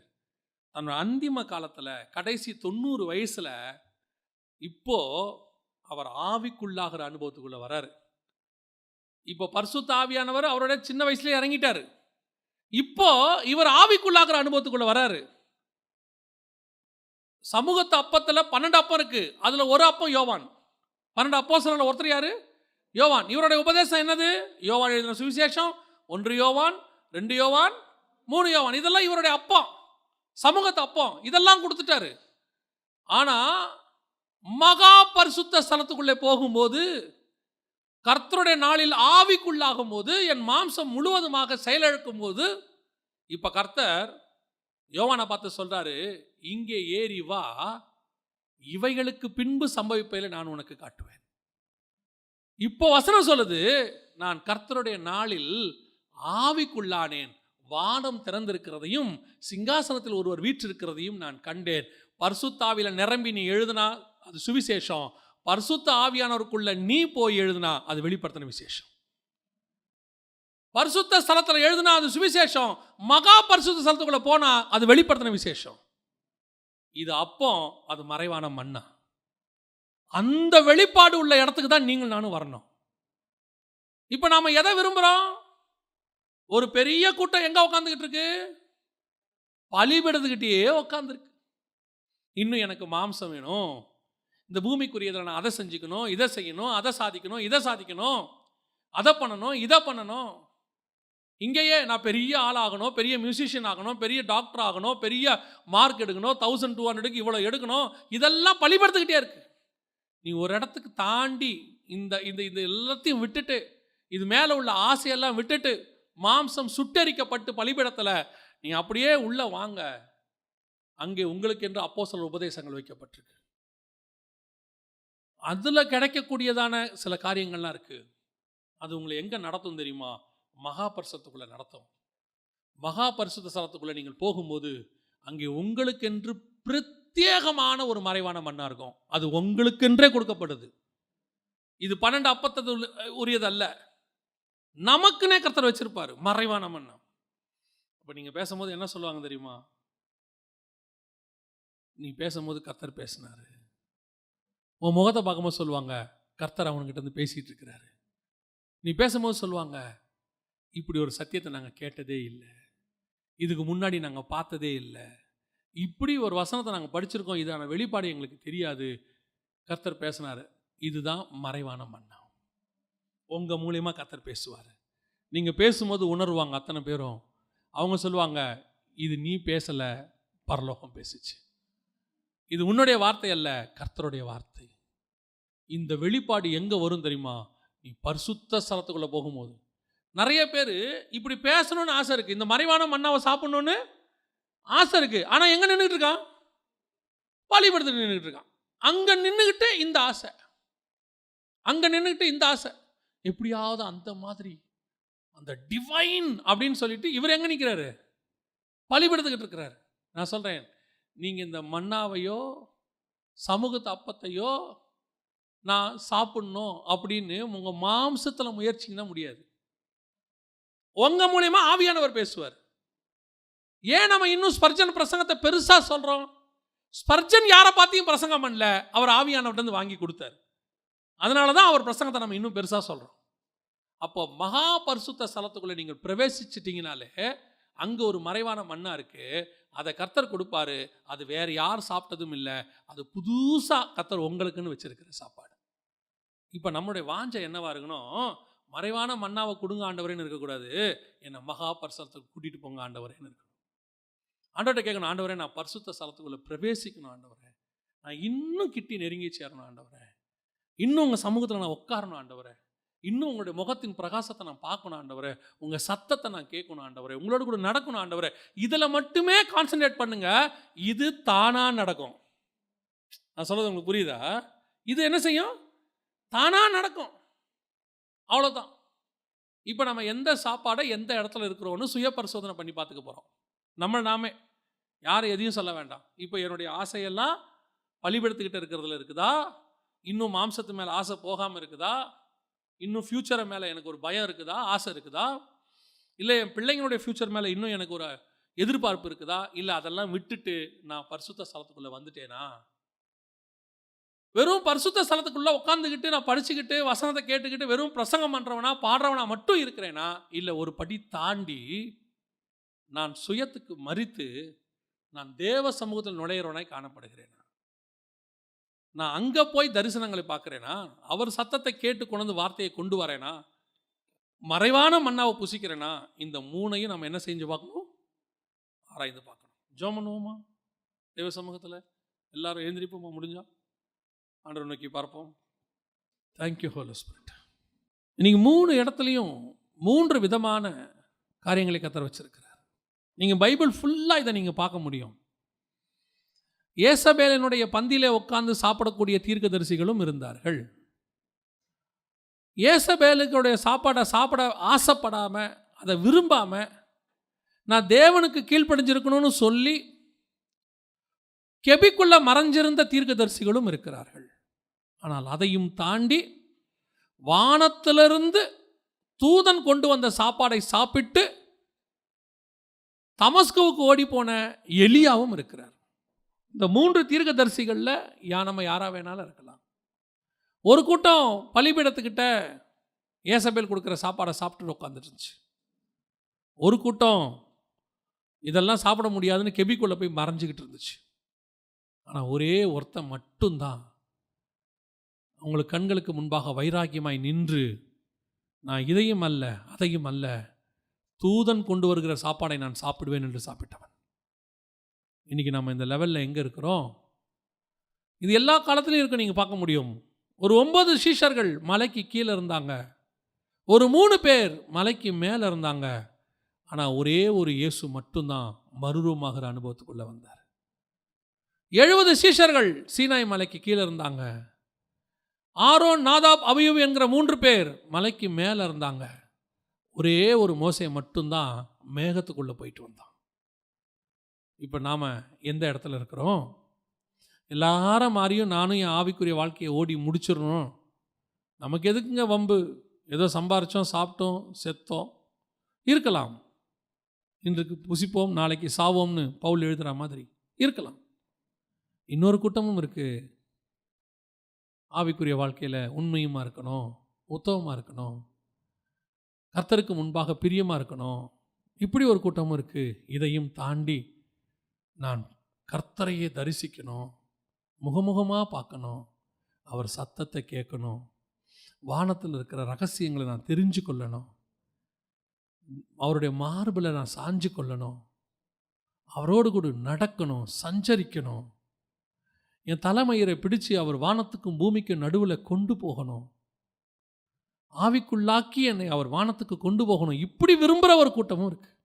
தன்னோட அந்திம காலத்தில் கடைசி 90 வயசுல இப்போ அவர் ஆவிக்குள்ளாகிற அனுபவத்துக்குள்ள வராரு. இப்போ பரிசுத்த ஆவியானவர் அவரோட சின்ன வயசுல இறங்கிட்டாரு. இப்போ இவர் ஆவிக்குள்ளாகிற அனுபவத்துக்குள்ள வராரு. சமூகத்து அப்பத்தில் 12 அப்பம் இருக்கு. அதுல ஒரு அப்பம் யோவான். 12 அப்போஸ்தலர்ல ஒருத்தர் யாரு? யோவான். இவருடைய உபதேசம் என்னது? யோவான் எழுதின சுவிசேஷம், 1 யோவான், 2 யோவான், 3 யோவான். இதெல்லாம் இவருடைய அப்பம், சமூகத்து அப்பம். இதெல்லாம் கொடுத்துட்டாரு. ஆனா மகா பரிசுத்த ஸ்தலத்துக்குள்ளே போகும்போது, கர்த்தருடைய நாளில் ஆவிக்குள்ளாகும் போது, என் மாம்சம் முழுவதுமாக செயலிழக்கும் போது, இப்ப கர்த்தர் யோவானை பார்த்து சொல்றாரு, இங்கே ஏறி வா, இவைகளுக்கு பின்பு சம்பவிப்பதில் நான் உனக்கு காட்டுவேன். இப்போ வசனம் சொல்லுது, நான் கர்த்தருடைய நாளில் ஆவிக்குள்ளானேன், வானம் திறந்திருக்கிறதையும் சிங்காசனத்தில் ஒருவர் வீற்றிருக்கிறதையும் நான் கண்டேன். பரிசுத்த ஆவியில நிரம்பி நீ எழுதுனா அது சுவிசேஷம். பரிசுத்த ஆவியானவருக்குள்ள நீ போய் எழுதுனா அது வெளிப்படுத்தின விசேஷம். பரிசுத்த ஸ்தலத்தில் எழுதுனா அது சுவிசேஷம். மகா பரிசுத்த ஸ்தலத்துக்குள்ள போனா அது வெளிப்படுத்தின விசேஷம். இது அப்போ அது மறைவான மன்னா. அந்த வெளிப்பாடு உள்ள இடத்துக்கு தான் நீங்கள் நானும் வரணும். இப்ப நாம எதை விரும்புறோம்? ஒரு பெரிய கூட்டம் எங்க உட்காந்துக்கிட்டு இருக்கு? பலிபீடத்துக்கிட்டே உட்காந்துருக்கு. இன்னும் எனக்கு மாம்சம் வேணும், இந்த பூமிக்குரியதில் நான் அதை செஞ்சுக்கணும், இதை செய்யணும், அதை சாதிக்கணும், இதை சாதிக்கணும், அதை பண்ணணும், இதை பண்ணணும். இங்கேயே நான் பெரிய ஆளாகணும், பெரிய மியூசிஷியன் ஆகணும், பெரிய டாக்டர் ஆகணும், பெரிய மார்க் எடுக்கணும், 1200க்கு இவ்வளோ எடுக்கணும், இதெல்லாம் பலிபடுத்திக்கிட்டே இருக்கு. நீ ஒரு இடத்துக்கு தாண்டி இந்த இந்த இந்த எல்லாத்தையும் விட்டுட்டு, இது மேலே உள்ள ஆசையெல்லாம் விட்டுட்டு, மாம்சம் சுட்டரிக்கப்பட்டு பலிபீடத்தில் நீ அப்படியே உள்ள வாங்க. அங்கே உங்களுக்கு என்று அப்போஸ்தலர் உபதேசங்கள் வைக்கப்பட்டிருக்கு. அதுல கிடைக்கக்கூடியதான சில காரியங்கள்லாம் இருக்கு. அது உங்களை எங்க நடத்தும் தெரியுமா? மகா பரிசுத்தத்துக்குள்ள நடத்தும். மகா பரிசுத்த ஸ்தலத்துக்குள்ள நீங்கள் போகும்போது அங்கே உங்களுக்கென்று பிரத்யேகமான ஒரு மறைவான மன்னா இருக்கும். அது உங்களுக்கென்றே கொடுக்கப்படுது. இது 12 அப்பத்தது உரியதல்ல, நமக்குன்னே கர்த்தர் வச்சிருப்பாரு மறைவான மன்னா. அப்ப நீங்க பேசும்போது என்ன சொல்லுவாங்க தெரியுமா? நீ பேசும்போது கர்த்தர் பேசினாரு. உன் முகத்தை பார்க்கும்போது சொல்லுவாங்க, கர்த்தர் அவனுக்கிட்ட இருந்து பேசிட்டு இருக்கிறாரு. நீ பேசும்போது சொல்லுவாங்க, இப்படி ஒரு சத்தியத்தை நாங்கள் கேட்டதே இல்லை, இதுக்கு முன்னாடி நாங்கள் பார்த்ததே இல்லை, இப்படி ஒரு வசனத்தை நாங்கள் படிச்சிருக்கோம், இதான வெளிப்பாடு எங்களுக்கு தெரியாது, கர்த்தர் பேசினாரு. இதுதான் மறைவான மன்னா. உங்க மூலியமா கர்த்தர் பேசுவார். நீங்க பேசும்போது உணர்வாங்க அத்தனை பேரும். அவங்க சொல்லுவாங்க, இது நீ பேசல, பரலோகம் பேசுச்சு. இது உன்னுடைய வார்த்தை அல்ல, கர்த்தருடைய வார்த்தை. இந்த வெளிப்பாடு எங்க வரும் தெரியுமா? நீ பரிசுத்த ஸ்தலத்துக்குள்ள போகும்போது. நிறைய பேர் இப்படி பேசணும்னு ஆசை இருக்கு, இந்த மறைவான மன்னாவை சாப்பிடணும்னு ஆசை இருக்கு. ஆனா எங்க நின்றுட்டு இருக்கான்? பலிபீடத்தில் நின்றுட்டு இருக்கான். அங்க நின்றுகிட்டு இந்த ஆசை, அங்க நின்றுகிட்டு இந்த ஆசை, எப்படியாவது அந்த மாதிரி அந்த டிவைன் அப்படின்னு சொல்லிட்டு இவர் எங்க நிற்கிறாரு? பலிபீடத்துக்கிட்டு இருக்கிறாரு. நான் சொல்றேன், நீங்க இந்த மன்னாவையோ சமூகத்து அப்பத்தையோ நான் சாப்பிடணும் அப்படின்னு உங்க மாம்சத்தில் முயற்சிங்கன்னா முடியாது. உங்க மூலியமா ஆவியானவர் பேசுவார். ஏன் நம்ம இன்னும் ஸ்பர்ஜன் பிரசங்கத்தை பெருசா சொல்றோம்? ஸ்பர்ஜன் யாரை பார்த்தியும் பிரசங்கம் பண்ணல, அவர் ஆவியானவர்கிட்ட வாங்கி கொடுத்தார். அதனால தான் அவர் பிரசங்கத்தை நம்ம இன்னும் பெருசா சொல்றோம். அப்போ மகா பரிசுத்த ஸ்தலத்துக்குள்ள நீங்கள் பிரவேசிச்சிட்டீங்கனாலே அங்கே ஒரு மறைவான மன்னா இருக்கு. அதை கர்த்தர் கொடுப்பாரு. அது வேற யார் சாப்பிட்டதும் இல்லை, அது புதுசாக கர்த்தர் உங்களுக்குன்னு வச்சிருக்கிற சாப்பாடு. இப்போ நம்மளுடைய வாஞ்சை என்னவா இருக்கணும்? மறைவான மன்னாவை கொடுங்க ஆண்டவரேன்னு இருக்கக்கூடாது, என்னை மகா பரிசுத்தத்துக்கு கூட்டிட்டு போங்க ஆண்டவரேன்னு இருக்கணும். ஆண்டவர்கிட்ட கேட்கணும், ஆண்டவரே நான் பரிசுத்த ஸ்தலத்துக்குள்ள பிரவேசிக்கணும் ஆண்டவரே, நான் இன்னும் கிட்டி நெருங்கி சேரணும் ஆண்டவரே, இன்னும் உங்கள் சமூகத்தில் நான் உட்காரணும் ஆண்டவரே, இன்னும் உங்களுடைய முகத்தின் பிரகாசத்தை நான் பார்க்கணும் ஆண்டவரே, உங்கள் சத்தத்தை நான் கேட்கணும் ஆண்டவரே, உங்களோட கூட நடக்கணும் ஆண்டவரே. இதில் மட்டுமே கான்சன்ட்ரேட் பண்ணுங்க, இது தானா நடக்கும். நான் சொல்றது உங்களுக்கு புரியுதா? இது என்ன செய்யும்? தானா நடக்கும். அவ்வளோதான். இப்போ நம்ம எந்த சாப்பாடை எந்த இடத்துல இருக்கிறோன்னு சுய பரிசோதனை பண்ணி பார்த்துக்க போகிறோம். நாமே யாரும் எதையும் சொல்ல வேண்டாம். இப்போ என்னுடைய ஆசையெல்லாம் பலிபீடத்துக்கிட்ட இருக்கிறதுல இருக்குதா? இன்னும் மாம்சத்து மேலே ஆசை போகாமல் இருக்குதா? இன்னும் ஃப்யூச்சரை மேலே எனக்கு ஒரு பயம் இருக்குதா, ஆசை இருக்குதா? இல்லை என் பிள்ளைங்களுடைய ஃப்யூச்சர் மேலே இன்னும் எனக்கு ஒரு எதிர்பார்ப்பு இருக்குதா, இல்லை அதெல்லாம் விட்டுட்டு நான் பரிசுத்த ஸ்தலத்துக்குள்ளே வந்துட்டேனா? வெறும் பரிசுத்த ஸ்தலத்துக்குள்ளே உட்காந்துக்கிட்டு நான் படிச்சுக்கிட்டு வசனத்தை கேட்டுக்கிட்டு வெறும் பிரசங்கம் பண்ணுறவனா பாடுறவனா மட்டும் இருக்கிறேனா, இல்லை ஒரு படி தாண்டி நான் சுயத்துக்கு மறித்து நான் தேவ சமூகத்தில் நுழையிறவனாய் காணப்படுகிறேனா? நான் அங்கே போய் தரிசனங்களை பார்க்குறேனா? அவர் சத்தத்தை கேட்டு கொண்டு வார்த்தையை கொண்டு வரேனா? மறைவான மன்னாவை புசிக்கிறேனா? இந்த மூணையும் நம்ம என்ன செஞ்சு பார்க்கணும்? ஆராய்ந்து பார்க்கணும். ஜெபம் பண்ணுவோமா? தேவ சமூகத்தில் எல்லாரும் எழுந்திரிப்போமா? முடிஞ்சா ஆண்டவரை நோக்கி பார்ப்போம். Thank you holy spirit. இன்னைக்கு 3 இடத்துலையும் 3 விதமான காரியங்களை கர்த்தர் வச்சிருக்கிறார். நீங்கள் பைபிள் ஃபுல்லாக இதை நீங்கள் பார்க்க முடியும். ஏசபேலினுடைய பந்தியிலே உட்கார்ந்து சாப்பிடக்கூடிய தீர்க்கதரிசிகளும் இருந்தார்கள். ஏசபேலுடைய சாப்பாடை சாப்பிட ஆசைப்படாமல், அதை விரும்பாமல், நான் தேவனுக்கு கீழ்ப்படிஞ்சிருக்கணும்னு சொல்லி கெபிக்குள்ள மறைஞ்சிருந்த தீர்க்கதரிசிகளும் இருக்கிறார்கள். ஆனால் அதையும் தாண்டி வானத்திலிருந்து தூதன் கொண்டு வந்த சாப்பாடை சாப்பிட்டு தமஸ்குவுக்கு ஓடி போன எலியாவும் இருக்கிறார். இந்த 3 தீர்க்கதரிசிகளில் நம்ம யாரா வேணாலும் இருக்கலாம். ஒரு கூட்டம் பலிபீடத்துக்கிட்ட ஏசபேல் கொடுக்குற சாப்பாடை சாப்பிட்டு உட்காந்துட்டு இருந்துச்சு. ஒரு கூட்டம் இதெல்லாம் சாப்பிட முடியாதுன்னு கெபிக்குள்ளே போய் மறைஞ்சிக்கிட்டு இருந்துச்சு. ஆனால் ஒரே ஒருத்தன் மட்டும்தான் அவங்களுக்கு கண்களுக்கு முன்பாக வைராக்கியமாய் நின்று, நான் இதையும் அல்ல அதையும் அல்ல, தூதன் கொண்டு வருகிற சாப்பாடை நான் சாப்பிடுவேன் என்று சாப்பிட்டவன். இன்றைக்கி நம்ம இந்த லெவலில் எங்கே இருக்கிறோம்? இது எல்லா காலத்துலையும் இருக்க நீங்கள் பார்க்க முடியும். ஒரு 9 சீஷர்கள் மலைக்கு கீழே இருந்தாங்க, ஒரு 3 பேர் மலைக்கு மேலே இருந்தாங்க. ஆனால் ஒரே ஒரு இயேசு மட்டும்தான் மறுரூபமாகிற அனுபவத்துக்குள்ளே வந்தார். 70 சீஷர்கள் சீனாய் மலைக்கு கீழே இருந்தாங்க. ஆரோன், நாதாப், அபியூப் என்கிற 3 பேர் மலைக்கு மேலே இருந்தாங்க. ஒரே ஒரு மோசே மட்டும்தான் மேகத்துக்குள்ளே போயிட்டு வந்தான். இப்போ நாம் எந்த இடத்துல இருக்கிறோம்? எல்லாரும் மாதிரியும் நானும் என் ஆவிக்குரிய வாழ்க்கையை ஓடி முடிச்சிடணும், நமக்கு எதுக்குங்க வம்பு, ஏதோ சம்பாரித்தோம், சாப்பிட்டோம், செத்தோம் இருக்கலாம், இன்றைக்கு புசிப்போம் நாளைக்கு சாவோம்னு பவுல் எழுதுகிற மாதிரி இருக்கலாம். இன்னொரு கூட்டமும் இருக்குது, ஆவிக்குரிய வாழ்க்கையில் உண்மையுமா இருக்கணும், உத்தமமாக இருக்கணும், கர்த்தருக்கு முன்பாக பிரியமாக இருக்கணும். இப்படி ஒரு கூட்டமும் இருக்குது. இதையும் தாண்டி நான் கர்த்தரையே தரிசிக்கணும், முகமுகமாக பார்க்கணும், அவர் சத்தத்தை கேட்கணும், வானத்தில் இருக்கிற ரகசியங்களை நான் தெரிஞ்சு கொள்ளணும், அவருடைய மார்பில் நான் சாஞ்சு கொள்ளணும், அவரோடு கூட நடக்கணும், சஞ்சரிக்கணும், என் தலைமயிரை பிடிச்சு அவர் வானத்துக்கும் பூமிக்கும் நடுவில் கொண்டு போகணும், ஆவிக்குள்ளாக்கி என்னை அவர் வானத்துக்கு கொண்டு போகணும். இப்படி விரும்புகிற ஒரு கூட்டமும் இருக்குது.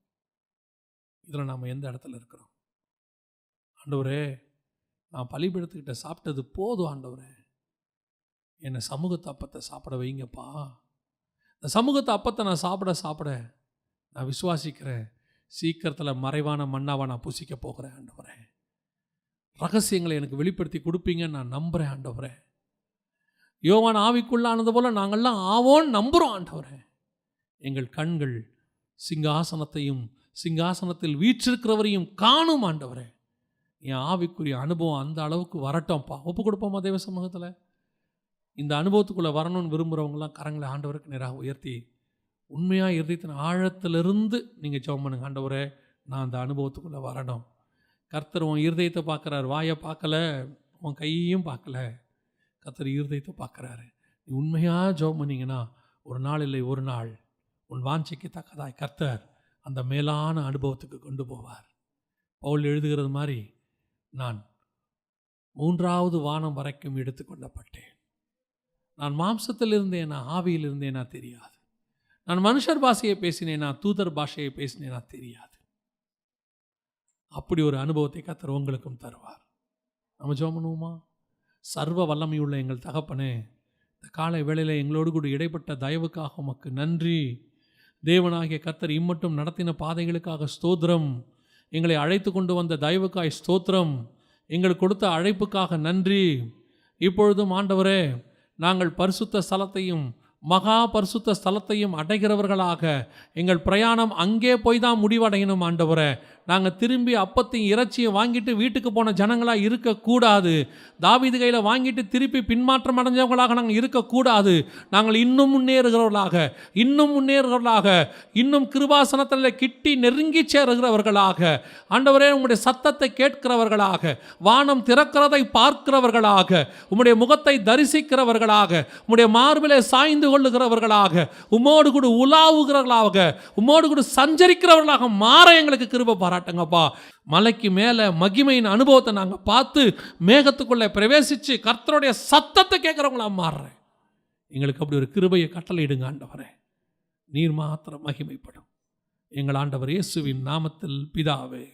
இதில் நாம் எந்த இடத்துல இருக்கிறோம்? ஆண்டவரே, நான் பலிபீடத்துக்கிட்ட சாப்பிட்டது போதும் ஆண்டவரே, என்னை சமூகத்து அப்பத்தை சாப்பிட வைங்கப்பா. இந்த சமூகத்து அப்பத்தை நான் சாப்பிட நான் விசுவாசிக்கிறேன், சீக்கிரத்தில் மறைவான மன்னாவை நான் புசிக்க போகிறேன் ஆண்டவரே. ரகசியங்களை எனக்கு வெளிப்படுத்தி கொடுப்பீங்கன்னு நான் நம்புகிறேன் ஆண்டவரே. யோவான் ஆவிக்குள்ளானது போல நாங்கள்லாம் ஆவோன்னு நம்புகிறோம் ஆண்டவரே. எங்கள் கண்கள் சிங்காசனத்தையும் சிங்காசனத்தில் வீற்றிருக்கிறவரையும் காணும் ஆண்டவரே. என் ஆவிக்குரிய அனுபவம் அந்த அளவுக்கு வரட்டோம்ப்பா. ஒப்பு கொடுப்போமா தேவ சமூகத்தில்? இந்த அனுபவத்துக்குள்ளே வரணும்னு விரும்புகிறவங்களாம் கரங்களை ஆண்டவருக்கு நேராக உயர்த்தி உண்மையாக இருதயத்தின் ஆழத்திலிருந்து நீங்கள் ஜெபம் பண்ணுங்க. ஆண்டவரே, நான் அந்த அனுபவத்துக்குள்ளே வரணும். கர்த்தர் உன் இருதயத்தை பார்க்குறாரு, வாயை பார்க்கல, உன் கையையும் பார்க்கல. கர்த்தர் இருதயத்தை பார்க்குறாரு. நீ உண்மையாக ஜெபம் பண்ணிங்கன்னா ஒரு நாள் இல்லை ஒரு நாள் உன் வாஞ்சைக்கு தக்கதாய் கர்த்தர் அந்த மேலான அனுபவத்துக்கு கொண்டு போவார். பவுல் எழுதுகிறது மாதிரி, நான் 3வது வானம் வரைக்கும் எடுத்துக்கொள்ளப்பட்டேன். நான் மாம்சத்தில் இருந்தேனா, ஆவியில் இருந்தேனா தெரியாது. நான் மனுஷர் பாஷையை பேசினேனா, தூதர் பாஷையை பேசினேனா தெரியாது. அப்படி ஒரு அனுபவத்தை கர்த்தர் உங்களுக்கும் தருவார். நம்ம ஜெபம் பண்ணுவோமா? சர்வ வல்லமையுள்ள எங்கள் தகப்பனே, இந்த காலை வேளையில் எங்களோடு கூட இடைப்பட்ட தயவுக்காக உமக்கு நன்றி. தேவனாகிய கர்த்தர் இம்மட்டும் நடத்தின பாதைகளுக்காக ஸ்தோத்திரம். எங்களை அழைத்து கொண்டு வந்த தயவுக்காய் ஸ்தோத்திரம். எங்களுக்கு கொடுத்த அழைப்புக்காக நன்றி. இப்பொழுதும் ஆண்டவரே, நாங்கள் பரிசுத்த ஸ்தலத்தையும் மகா பரிசுத்த ஸ்தலத்தையும் அடைகிறவர்களாக எங்கள் பிரயாணம் அங்கே போய் தான் முடிவடையணும் ஆண்டவரே. நாங்கள் திரும்பி அப்பத்தையும் இறைச்சியும் வாங்கிட்டு வீட்டுக்கு போன ஜனங்களாக இருக்கக்கூடாது. தாவீது கையில் வாங்கிட்டு திருப்பி பின்மாற்றம் அடைஞ்சவங்களாக நாங்கள் இருக்கக்கூடாது. நாங்கள் இன்னும் முன்னேறுகிறவர்களாக, இன்னும் கிருபாசனத்தில் கிட்டி நெருங்கி சேருகிறவர்களாக, ஆண்டவரே உம்முடைய சத்தத்தை கேட்கிறவர்களாக, வானம் திறக்கிறதை பார்க்கிறவர்களாக, உம்முடைய முகத்தை தரிசிக்கிறவர்களாக, உம்முடைய மார்பிலே சாய்ந்து கொள்ளுகிறவர்களாக, உம்மோடு கூட உலாவுகிறவர்களாக, உம்மோடு கூட சஞ்சரிக்கிறவர்களாக மாற எங்களுக்கு கிருபை பாராட்டுங்கப்பா. மலைக்கு மேலே மகிமையின் அனுபவத்தை நாங்கள் பார்த்து மேகத்துக்குள்ளே பிரவேசித்து கர்த்தருடைய சத்தத்தை கேட்குறவங்களா மாறுறேன். எங்களுக்கு அப்படி ஒரு கிருபையை கட்டளையிடுங்க ஆண்டவரே. நீர் மாத்திரம் மகிமைப்படும். எங்கள் ஆண்டவர் இயேசுவின் நாமத்தில் பிதாவே.